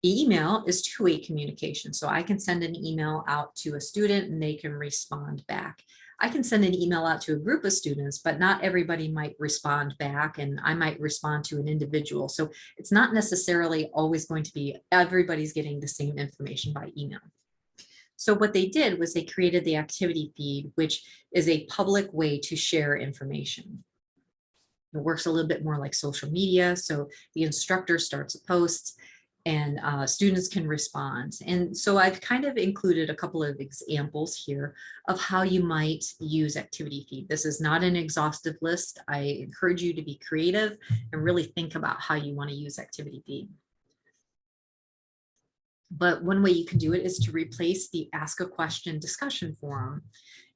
Email is two-way communication. So I can send an email out to a student and they can respond back. I can send an email out to a group of students, but not everybody might respond back and I might respond to an individual. So it's not necessarily always going to be everybody's getting the same information by email. So what they did was they created the Activity Feed, which is a public way to share information. It works a little bit more like social media. So the instructor starts a post and students can respond. And so I've kind of included a couple of examples here of how you might use Activity Feed. This is not an exhaustive list. I encourage you to be creative and really think about how you want to use Activity Feed. But one way you can do it is to replace the Ask a Question discussion forum.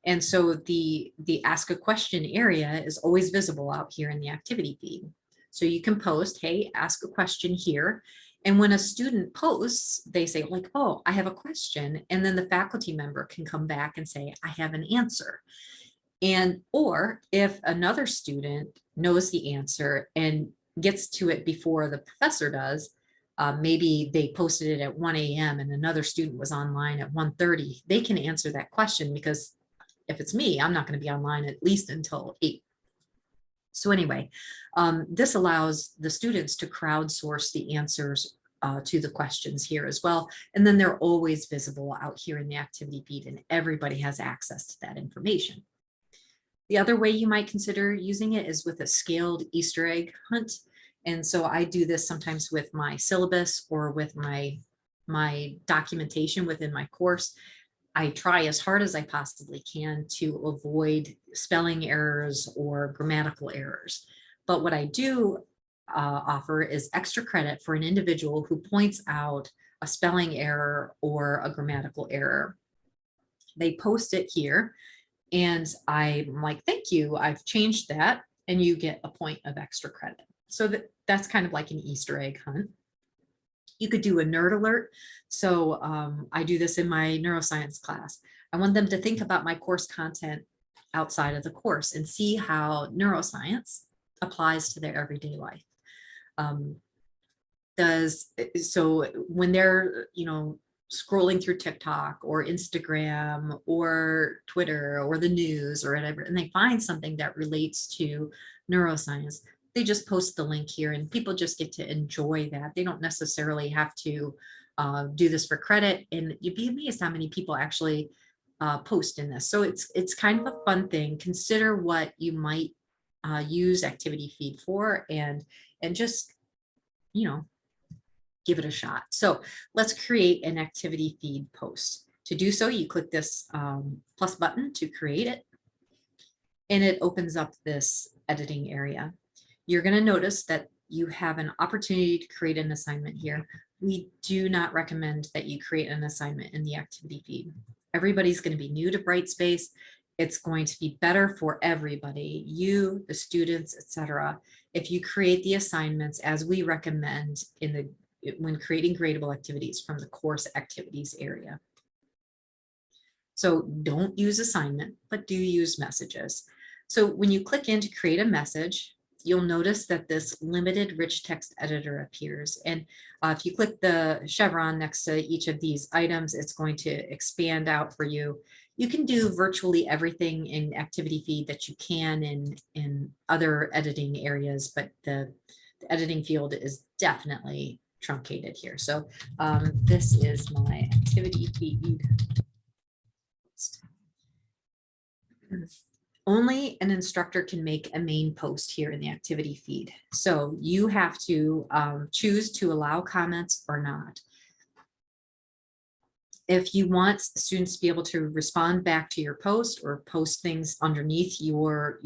And so the Ask a Question area is always visible out here in the Activity Feed. So you can post, hey, ask a question here. And when a student posts, they say like, oh, I have a question. And then the faculty member can come back and say, I have an answer. And or if another student knows the answer and gets to it before the professor does, maybe they posted it at 1 a.m. and another student was online at 1:30, they can answer that question because if it's me, I'm not going to be online at least until 8. So anyway, this allows the students to crowdsource the answers to the questions here as well. And then they're always visible out here in the Activity Feed and everybody has access to that information. The other way you might consider using it is with a scaled Easter egg hunt. And so I do this sometimes with my syllabus or with my documentation within my course. I try as hard as I possibly can to avoid spelling errors or grammatical errors. But what I do offer is extra credit for an individual who points out a spelling error or a grammatical error. They post it here and I'm like, thank you, I've changed that, and you get a point of extra credit. So that's kind of like an Easter egg hunt. You could do a nerd alert. So I do this in my neuroscience class. I want them to think about my course content outside of the course and see how neuroscience applies to their everyday life. So when they're, scrolling through TikTok or Instagram or Twitter or the news or whatever, and they find something that relates to neuroscience, they just post the link here and people just get to enjoy that. They don't necessarily have to do this for credit, and you'd be amazed how many people actually post in this. So it's kind of a fun thing. Consider what you might use activity feed for, and just, you know, give it a shot. So let's create an activity feed post. To do so, you click this plus button to create it, and it opens up this editing area. You're going to notice that you have an opportunity to create an assignment here. We do not recommend that you create an assignment in the activity feed. Everybody's going to be new to Brightspace. It's going to be better for everybody, you, the students, etc., if you create the assignments as we recommend when creating gradable activities from the course activities area. So don't use assignment, but do use messages. So when you click in to create a message, you'll notice that this limited rich text editor appears. And if you click the chevron next to each of these items, it's going to expand out for you. You can do virtually everything in activity feed that you can in other editing areas, but the editing field is definitely truncated here. So this is my activity feed. Only an instructor can make a main post here in the activity feed. So you have to choose to allow comments or not. If you want students to be able to respond back to your post or post things underneath your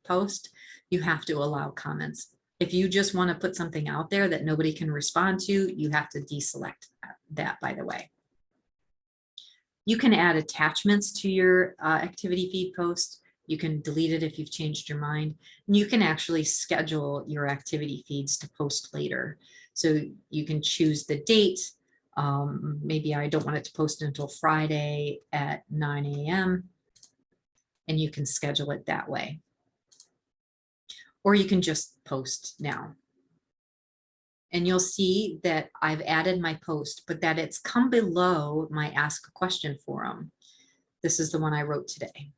post, you have to allow comments. If you just want to put something out there that nobody can respond to, you have to deselect that, by the way. You can add attachments to your activity feed post. You can delete it if you've changed your mind. And you can actually schedule your activity feeds to post later. So you can choose the date. Maybe I don't want it to post until Friday at 9 a.m. and you can schedule it that way. Or you can just post now. And you'll see that I've added my post, but that it's come below my Ask a Question forum. This is the one I wrote today.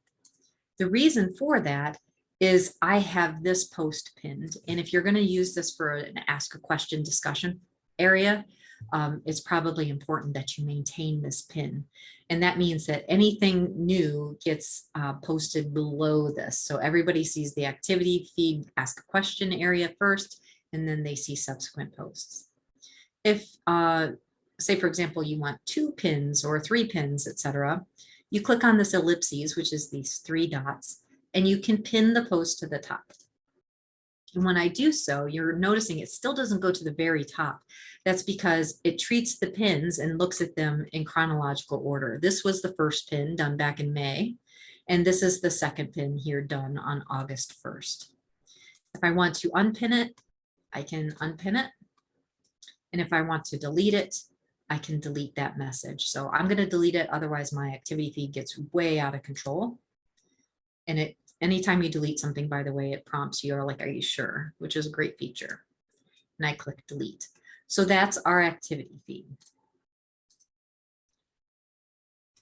The reason for that is I have this post pinned. And if you're going to use this for an Ask a Question discussion area, it's probably important that you maintain this pin. And that means that anything new gets posted below this. So everybody sees the activity feed Ask a Question area first, and then they see subsequent posts. If, say, for example, you want 2 pins or 3 pins, etc., you click on this ellipses, which is these 3 dots, and you can pin the post to the top. And when I do so, you're noticing it still doesn't go to the very top. That's because it treats the pins and looks at them in chronological order. This was the first pin done back in May, and this is the second pin here done on August 1st. If I want to unpin it, I can unpin it. And if I want to delete it, I can delete that message. So I'm going to delete it. Otherwise, my activity feed gets way out of control. And anytime you delete something, by the way, it prompts you, like, are you sure? Which is a great feature. And I click delete. So that's our activity feed.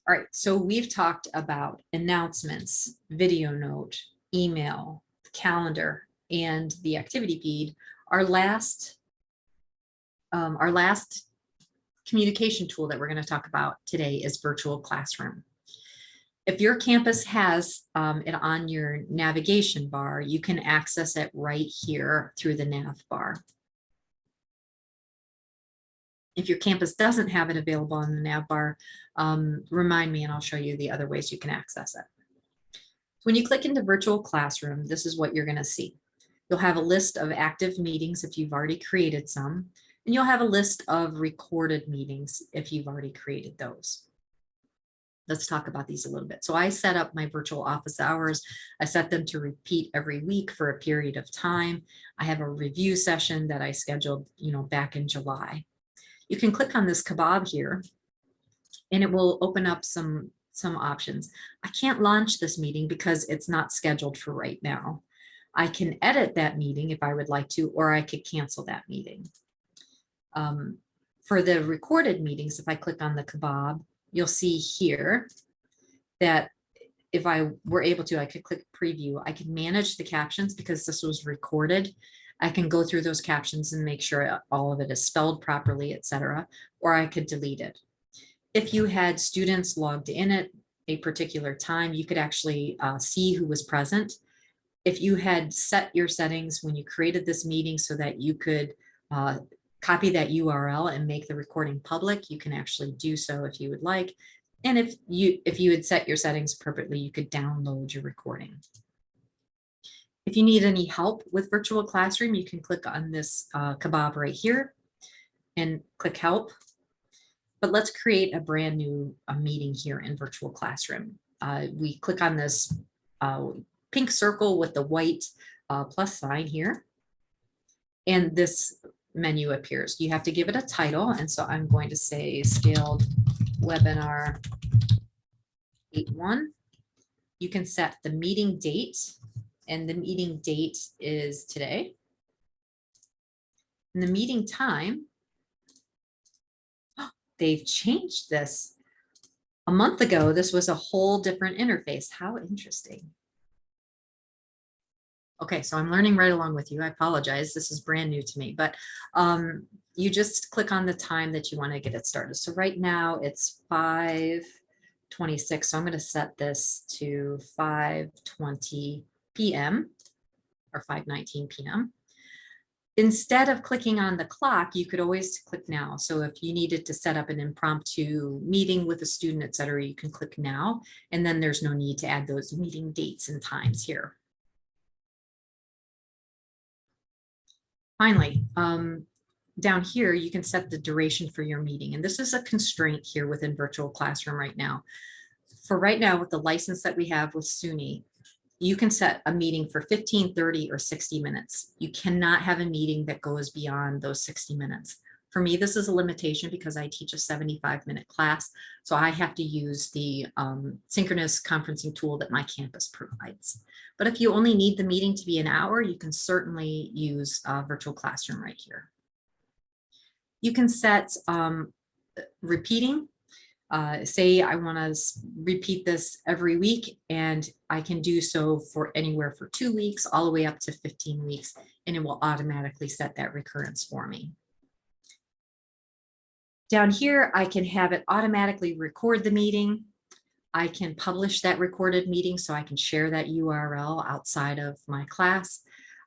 All right, so we've talked about announcements, video note, email, calendar, and the activity feed. Our last communication tool that we're going to talk about today is virtual classroom. If your campus has it on your navigation bar, you can access it right here through the nav bar. If your campus doesn't have it available on the nav bar, remind me and I'll show you the other ways you can access it. When you click into virtual classroom, this is what you're going to see. You'll have a list of active meetings if you've already created some, and you'll have a list of recorded meetings if you've already created those. Let's talk about these a little bit. So I set up my virtual office hours. I set them to repeat every week for a period of time. I have a review session that I scheduled, back in July. You can click on this kebab here and it will open up some options. I can't launch this meeting because it's not scheduled for right now. I can edit that meeting if I would like to, or I could cancel that meeting. For the recorded meetings, if I click on the kebab, you'll see here that if I were able to, I could click preview. I could manage the captions because this was recorded. I can go through those captions and make sure all of it is spelled properly, etc. Or I could delete it. If you had students logged in at a particular time, you could actually see who was present. If you had set your settings when you created this meeting so that you could copy that URL and make the recording public, you can actually do so if you would like. And if you had set your settings appropriately, you could download your recording. If you need any help with virtual classroom, you can click on this kebab right here and click help. But let's create a brand new meeting here in virtual classroom. We click on this pink circle with the white plus sign here. And this menu appears. You have to give it a title. And so I'm going to say scaled webinar 8.1. You can set the meeting date, and the meeting date is today. And the meeting time, they've changed this. A month ago, this was a whole different interface. How interesting. Okay, so I'm learning right along with you. I apologize. This is brand new to me, but you just click on the time that you want to get it started. So right now it's 5:26. So I'm going to set this to 5:20 p.m. or 5:19 p.m. Instead of clicking on the clock, you could always click now. So if you needed to set up an impromptu meeting with a student, et cetera, you can click now, and then there's no need to add those meeting dates and times here. Finally, down here, you can set the duration for your meeting. And this is a constraint here within virtual classroom right now. For right now, with the license that we have with SUNY, you can set a meeting for 15, 30, or 60 minutes. You cannot have a meeting that goes beyond those 60 minutes. For me, this is a limitation because I teach a 75-minute class. So I have to use the synchronous conferencing tool that my campus provides. But if you only need the meeting to be an hour, you can certainly use virtual classroom right here. You can set repeating. Say I want to repeat this every week, and I can do so for anywhere for 2 weeks all the way up to 15 weeks, and it will automatically set that recurrence for me. Down here, I can have it automatically record the meeting. I can publish that recorded meeting so I can share that URL outside of my class.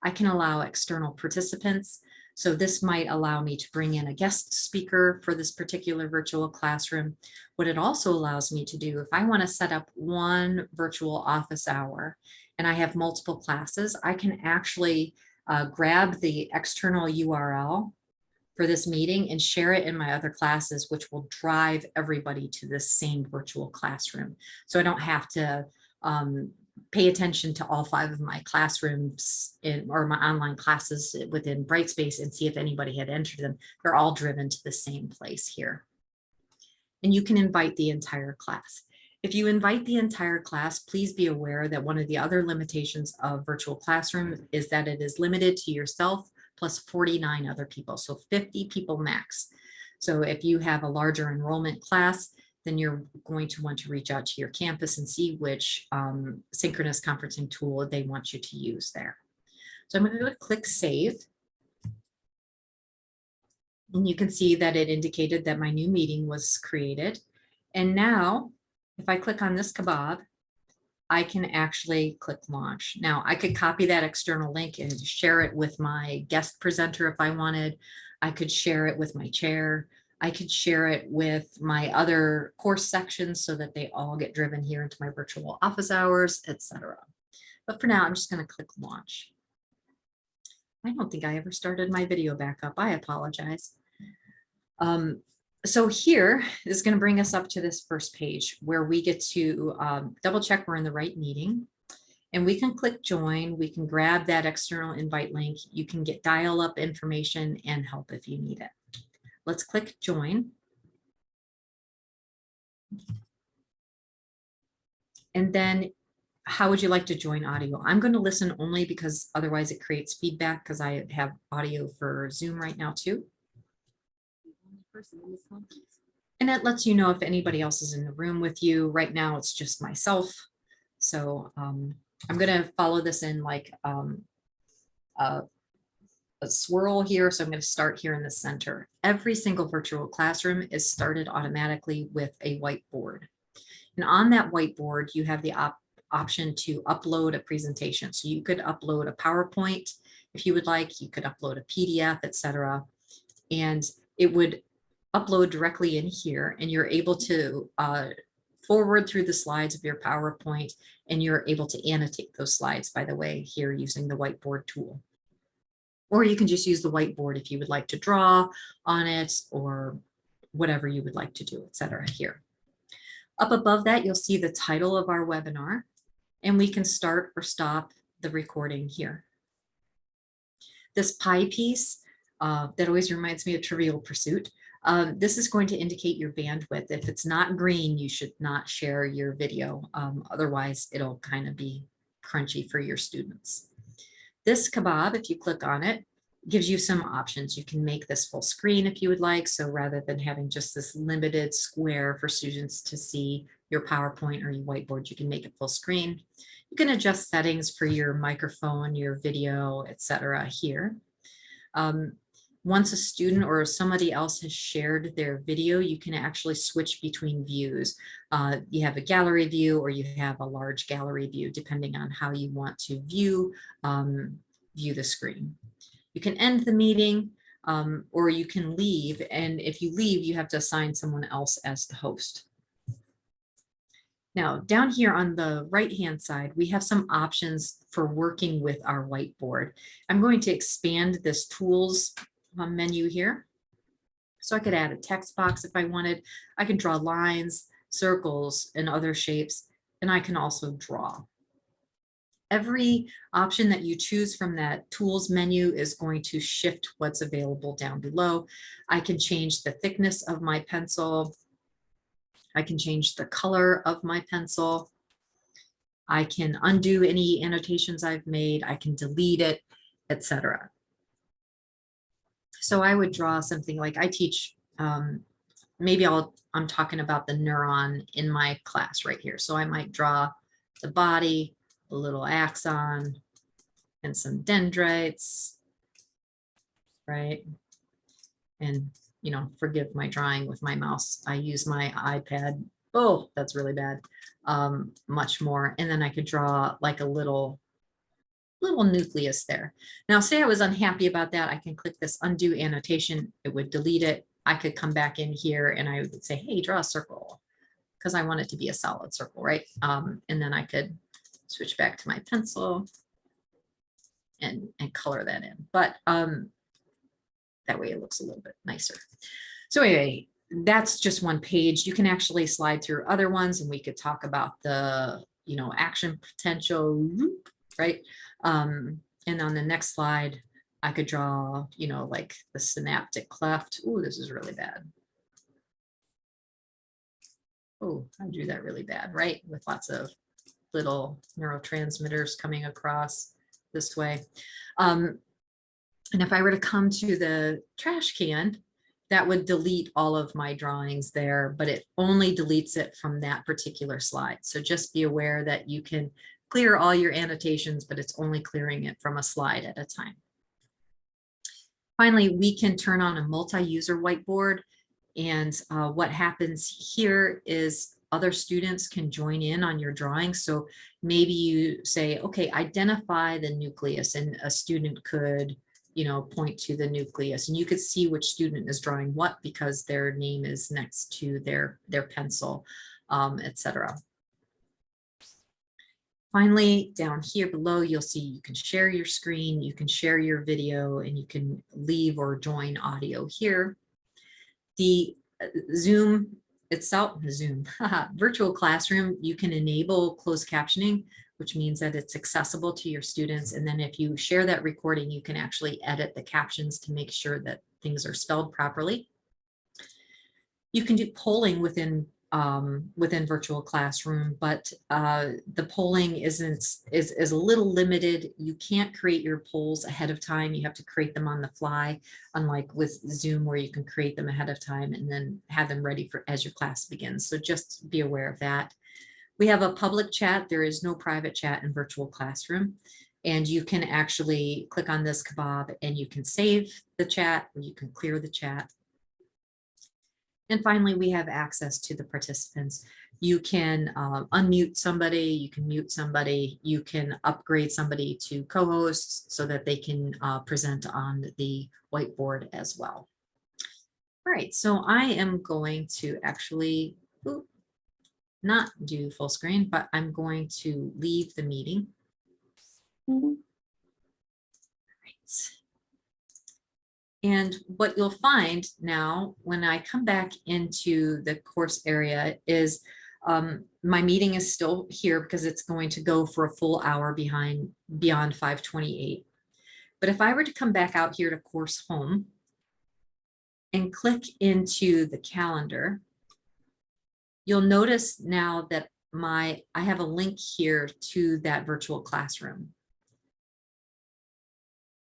I can allow external participants. So this might allow me to bring in a guest speaker for this particular virtual classroom. What it also allows me to do, if I want to set up one virtual office hour and I have multiple classes, I can actually grab the external URL for this meeting and share it in my other classes, which will drive everybody to this same virtual classroom. So I don't have to pay attention to all 5 of my classrooms or my online classes within Brightspace and see if anybody had entered them. They're all driven to the same place here. And you can invite the entire class. If you invite the entire class, please be aware that one of the other limitations of virtual classroom is that it is limited to yourself plus 49 other people, so 50 people max. So if you have a larger enrollment class, then you're going to want to reach out to your campus and see which synchronous conferencing tool they want you to use there. So I'm going to click Save. And you can see that it indicated that my new meeting was created. And now, if I click on this kebab, I can actually click launch. Now I could copy that external link and share it with my guest presenter if I wanted. I could share it with my chair. I could share it with my other course sections so that they all get driven here into my virtual office hours, etc. But for now, I'm just going to click launch. I don't think I ever started my video back up. I apologize. So here is going to bring us up to this first page where we get to double check we're in the right meeting, and we can click join. We can grab that external invite link. You can get dial-up information and help if you need it. Let's click join. And then how would you like to join audio? I'm going to listen only because otherwise it creates feedback because I have audio for Zoom right now too. person in this conference. And it lets you know if anybody else is in the room with you. Right now, it's just myself. So I'm going to follow this in like a swirl here. So I'm going to start here in the center. Every single virtual classroom is started automatically with a whiteboard. And on that whiteboard, you have the option to upload a presentation. So you could upload a PowerPoint if you would like. You could upload a PDF, etc. And it would upload directly in here, and you're able to forward through the slides of your PowerPoint, and you're able to annotate those slides, by the way, here using the whiteboard tool. Or you can just use the whiteboard if you would like to draw on it or whatever you would like to do, etc. here. Up above that, you'll see the title of our webinar, and we can start or stop the recording here. This pie piece, that always reminds me of Trivial Pursuit. This is going to indicate your bandwidth. If it's not green, you should not share your video. Otherwise, it'll kind of be crunchy for your students. This kebab, if you click on it, gives you some options. You can make this full screen if you would like. So rather than having just this limited square for students to see your PowerPoint or your whiteboard, you can make it full screen. You can adjust settings for your microphone, your video, etc. here. Once a student or somebody else has shared their video, you can actually switch between views. You have a gallery view or you have a large gallery view, depending on how you want to view the screen. You can end the meeting or you can leave. And if you leave, you have to assign someone else as the host. Now, down here on the right-hand side, we have some options for working with our whiteboard. I'm going to expand this tools menu here. So I could add a text box if I wanted. I can draw lines, circles, and other shapes, and I can also draw. Every option that you choose from that tools menu is going to shift what's available down below. I can change the thickness of my pencil. I can change the color of my pencil. I can undo any annotations I've made. I can delete it, etc. So I would draw something like I teach, maybe I'm talking about the neuron in my class right here. So I might draw the body, a little axon, and some dendrites, right? And, you know, forgive my drawing with my mouse. I use my iPad. Oh, that's really bad. Much more. And then I could draw like a little nucleus there. Now, say I was unhappy about that, I can click this undo annotation. It would delete it. I could come back in here and I would say, hey, draw a circle, because I want it to be a solid circle, right? And then I could switch back to my pencil and color that in. But that way it looks a little bit nicer. So anyway, that's just one page. You can actually slide through other ones, and we could talk about the, you know, action potential, right? And on the next slide, I could draw, you know, like the synaptic cleft. Oh, this is really bad. Oh, I drew that really bad, right? With lots of little neurotransmitters coming across this way. And if I were to come to the trash can, that would delete all of my drawings there, but it only deletes it from that particular slide. So just be aware that you can clear all your annotations, but it's only clearing it from a slide at a time. Finally, we can turn on a multi-user whiteboard. And what happens here is other students can join in on your drawing. So maybe you say, okay, identify the nucleus, and a student could, you know, point to the nucleus, and you could see which student is drawing what because their name is next to their pencil, etc. Finally, down here below, you'll see you can share your screen, you can share your video, and you can leave or join audio here. The Zoom itself, virtual classroom, you can enable closed captioning, which means that it's accessible to your students. And then if you share that recording, you can actually edit the captions to make sure that things are spelled properly. You can do polling within within virtual classroom, but the polling is a little limited. You can't create your polls ahead of time. You have to create them on the fly, unlike with Zoom where you can create them ahead of time and then have them ready for as your class begins. So just be aware of that. We have a public chat. There is no private chat in virtual classroom. And you can actually click on this kebab and you can save the chat or you can clear the chat. And finally, we have access to the participants. You can unmute somebody, you can mute somebody, you can upgrade somebody to co-hosts so that they can present on the whiteboard as well. All right, so I am going to actually not do full screen, but I'm going to leave the meeting. All right. And what you'll find now when I come back into the course area is my meeting is still here because it's going to go for a full hour beyond 5:28. But if I were to come back out here to course home and click into the calendar, you'll notice now that I have a link here to that virtual classroom.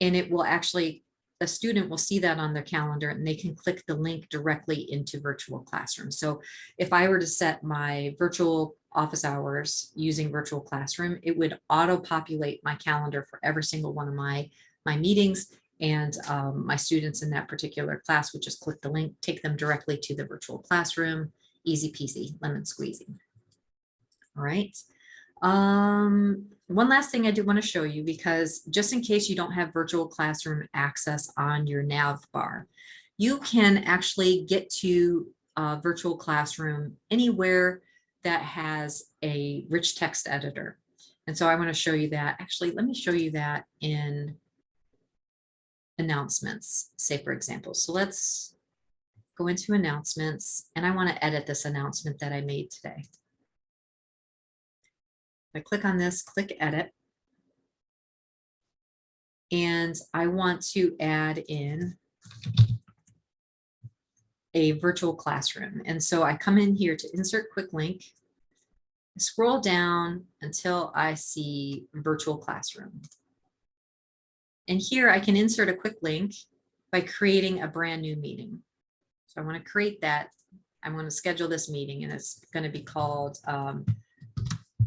And it will actually, a student will see that on their calendar and they can click the link directly into virtual classroom. So if I were to set my virtual office hours using virtual classroom, it would auto populate my calendar for every single one of my meetings, and my students in that particular class would just click the link, take them directly to the virtual classroom. Easy peasy, lemon squeezy. All right. One last thing I do want to show you, because just in case you don't have virtual classroom access on your nav bar, you can actually get to virtual classroom anywhere that has a rich text editor. And so I want to show you that. Actually, let me show you that in announcements, say for example. So let's go into announcements, and I want to edit this announcement that I made today. I click on this, click edit, and I want to add in a virtual classroom. And so I come in here to insert quick link, scroll down until I see virtual classroom. And here I can insert a quick link by creating a brand new meeting. So I want to create that. I'm going to schedule this meeting, and it's going to be called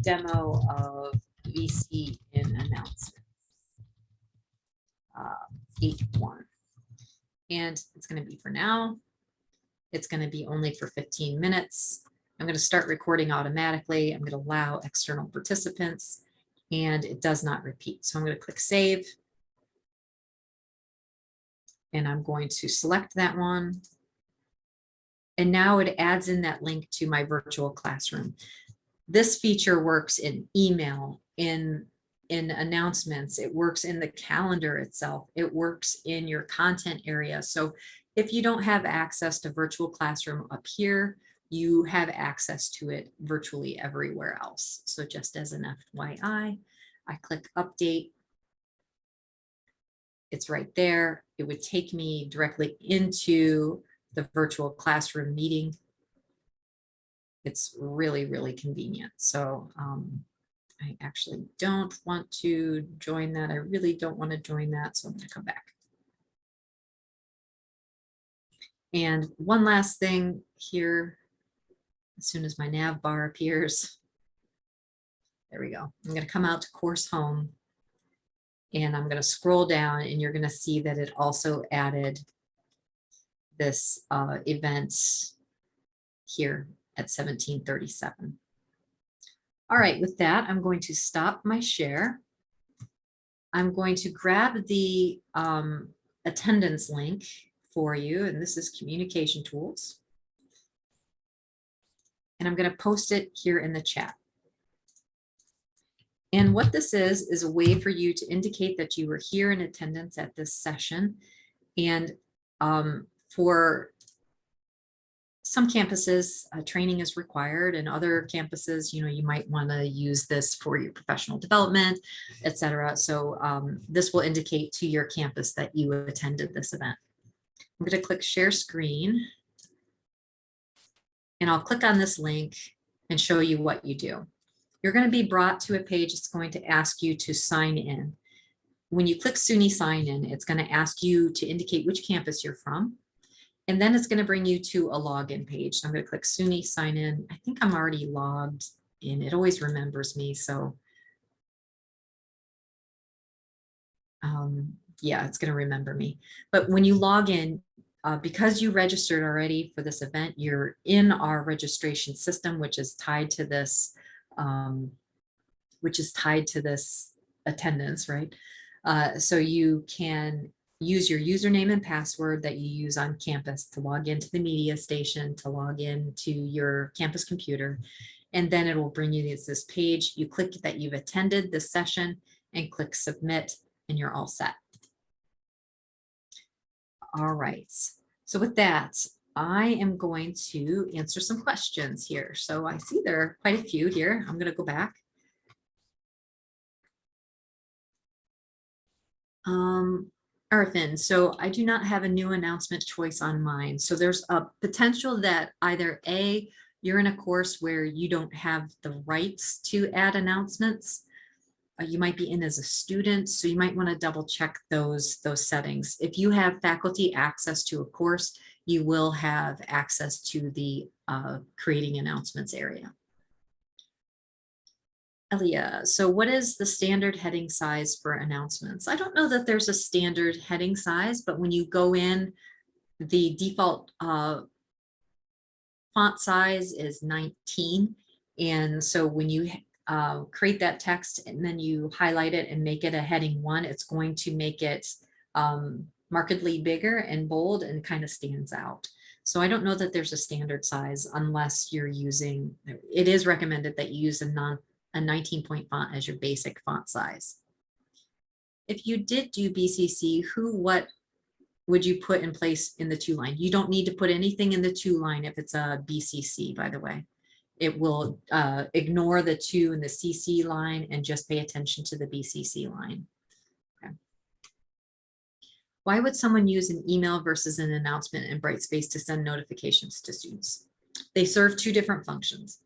demo of VC in announcements 8.1. And it's going to be for now. It's going to be only for 15 minutes. I'm going to start recording automatically. I'm going to allow external participants, and it does not repeat. So I'm going to click save. And I'm going to select that one. And now it adds in that link to my virtual classroom. This feature works in email, in announcements. It works in the calendar itself. It works in your content area. So if you don't have access to virtual classroom up here, you have access to it virtually everywhere else. So just as an FYI, I click update. It's right there. It would take me directly into the virtual classroom meeting. It's really, really convenient. So I actually don't want to join that. I really don't want to join that. So I'm going to come back. And one last thing here, as soon as my nav bar appears, there we go. I'm going to come out to course home, and I'm going to scroll down, and you're going to see that it also added this event here at 1737. All right, with that, I'm going to stop my share. I'm going to grab the attendance link for you, and this is communication tools. And I'm going to post it here in the chat. And what this is a way for you to indicate that you were here in attendance at this session. And for some campuses, training is required, and other campuses, you might want to use this for your professional development, etc. So this will indicate to your campus that you attended this event. I'm going to click share screen. And I'll click on this link and show you what you do. You're going to be brought to a page that's going to ask you to sign in. When you click SUNY sign in, it's going to ask you to indicate which campus you're from. And then it's going to bring you to a login page. So I'm going to click SUNY sign in. I think I'm already logged in. It always remembers me. So yeah, it's going to remember me. But when you log in, because you registered already for this event, you're in our registration system, which is tied to this, attendance, right? So you can use your username and password that you use on campus to log into the media station, to log into your campus computer, and then it will bring you this page. You click that you've attended this session and click submit, and you're all set. All right, so with that, I am going to answer some questions here. So I see there are quite a few here. I'm going to go back. Arfin, so I do not have a new announcement choice on mine. So there's a potential that either A, you're in a course where you don't have the rights to add announcements. You might be in as a student, so you might want to double check those settings. If you have faculty access to a course, you will have access to the creating announcements area. Elia, so what is the standard heading size for announcements? I don't know that there's a standard heading size, but when you go in, the default font size is 19. And so when you create that text and then you highlight it and make it a heading 1, it's going to make it markedly bigger and bold and kind of stands out. So I don't know that there's a standard size unless you're using, it is recommended that you use a 19-point font as your basic font size. If you did do BCC, what would you put in place in the 2 line? You don't need to put anything in the 2 line if it's a BCC, by the way. It will ignore the 2 and the CC line and just pay attention to the BCC line. Okay. Why would someone use an email versus an announcement in Brightspace to send notifications to students? They serve 2 different functions.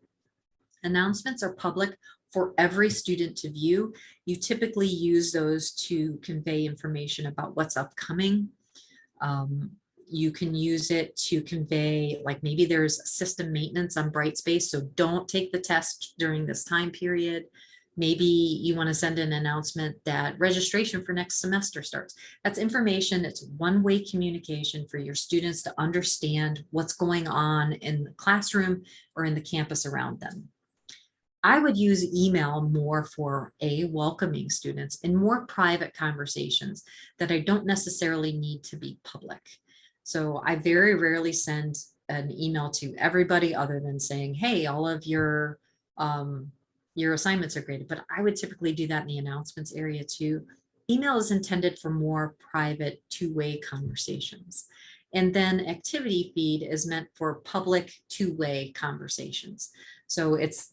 Announcements are public for every student to view. You typically use those to convey information about what's upcoming. You can use it to convey, like maybe there's system maintenance on Brightspace, so don't take the test during this time period. Maybe you want to send an announcement that registration for next semester starts. That's information. It's one-way communication for your students to understand what's going on in the classroom or in the campus around them. I would use email more for welcoming students in more private conversations that I don't necessarily need to be public. So I very rarely send an email to everybody other than saying, hey, all of your assignments are graded, but I would typically do that in the announcements area too. Email is intended for more private 2-way conversations. And then activity feed is meant for public 2-way conversations. So it's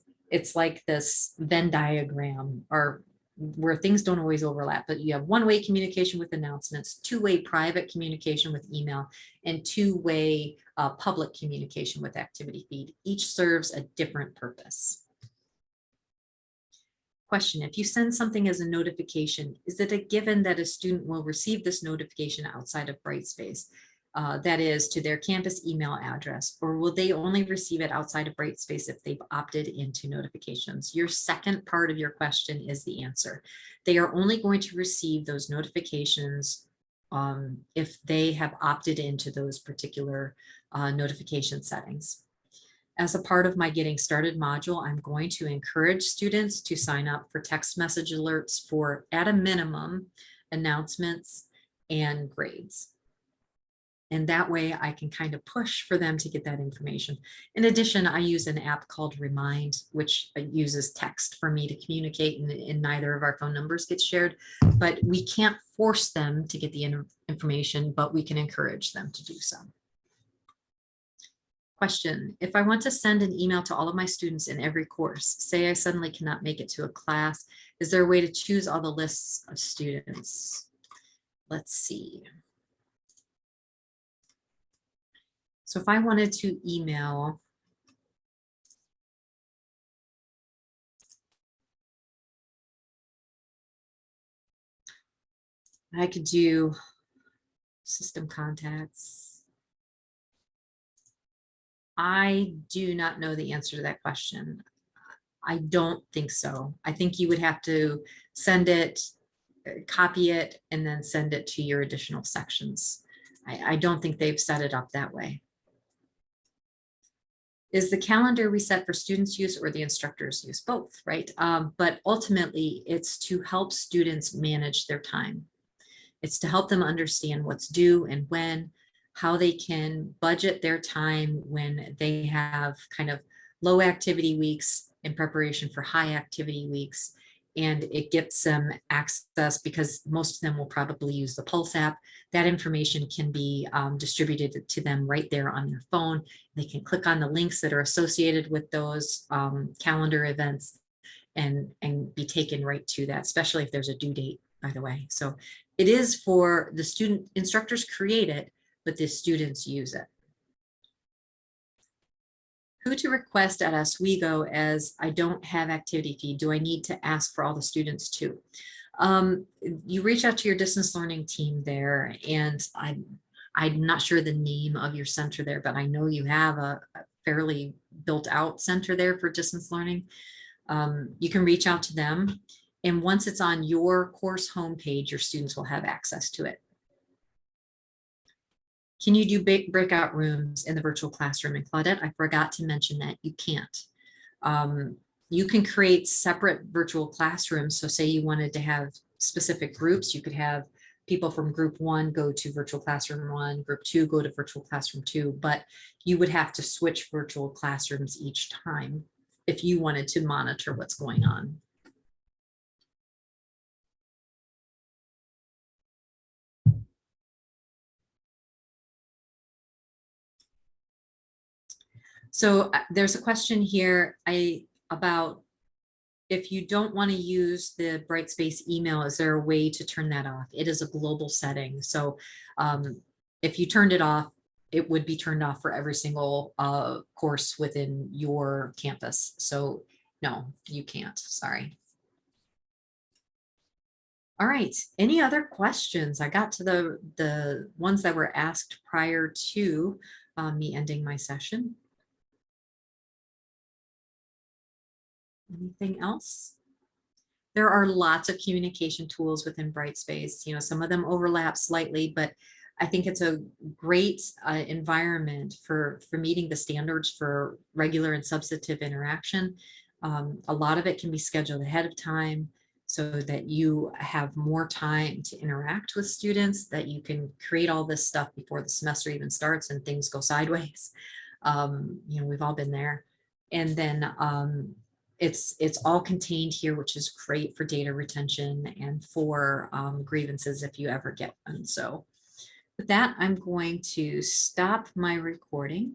like this Venn diagram, or where things don't always overlap, but you have 1-way communication with announcements, 2-way private communication with email, and 2-way public communication with activity feed. Each serves a different purpose. Question, if you send something as a notification, is it a given that a student will receive this notification outside of Brightspace? That is to their campus email address, or will they only receive it outside of Brightspace if they've opted into notifications? Your second part of your question is the answer. They are only going to receive those notifications if they have opted into those particular notification settings. As a part of my Getting Started module, I'm going to encourage students to sign up for text message alerts for, at a minimum, announcements and grades. And that way I can kind of push for them to get that information. In addition, I use an app called Remind, which uses text for me to communicate, and neither of our phone numbers gets shared, but we can't force them to get the information, but we can encourage them to do so. Question, if I want to send an email to all of my students in every course, say I suddenly cannot make it to a class, is there a way to choose all the lists of students? Let's see. So if I wanted to email I could do system contacts. I do not know the answer to that question. I don't think so. I think you would have to send it, copy it, and then send it to your additional sections. I don't think they've set it up that way. Is the calendar we set for students' use or the instructors' use? Both, right? But ultimately, it's to help students manage their time. It's to help them understand what's due and when, how they can budget their time when they have kind of low activity weeks in preparation for high activity weeks. And it gets them access, because most of them will probably use the Pulse app. That information can be distributed to them right there on their phone. They can click on the links that are associated with those calendar events and be taken right to that, especially if there's a due date, by the way. So it is for the student, instructors create it, but the students use it. Who to request at Oswego as I don't have activity feed? Do I need to ask for all the students too? You reach out to your distance learning team there, and I'm not sure the name of your center there, but I know you have a fairly built out center there for distance learning. You can reach out to them, and once it's on your course homepage, your students will have access to it. Can you do big breakout rooms in the virtual classroom? And Claudette, I forgot to mention that you can't. You can create separate virtual classrooms. So say you wanted to have specific groups, you could have people from group 1 go to virtual classroom 1, group 2 go to virtual classroom 2, but you would have to switch virtual classrooms each time if you wanted to monitor what's going on. So there's a question here about if you don't want to use the Brightspace email, is there a way to turn that off? It is a global setting. So if you turned it off, it would be turned off for every single course within your campus. So no, you can't, sorry. All right, any other questions? I got to the ones that were asked prior to me ending my session. Anything else? There are lots of communication tools within Brightspace. You know, some of them overlap slightly, but I think it's a great environment for meeting the standards for regular and substantive interaction. A lot of it can be scheduled ahead of time so that you have more time to interact with students, that you can create all this stuff before the semester even starts and things go sideways. You know, we've all been there. And then it's all contained here, which is great for data retention and for grievances if you ever get one. So with that, I'm going to stop my recording.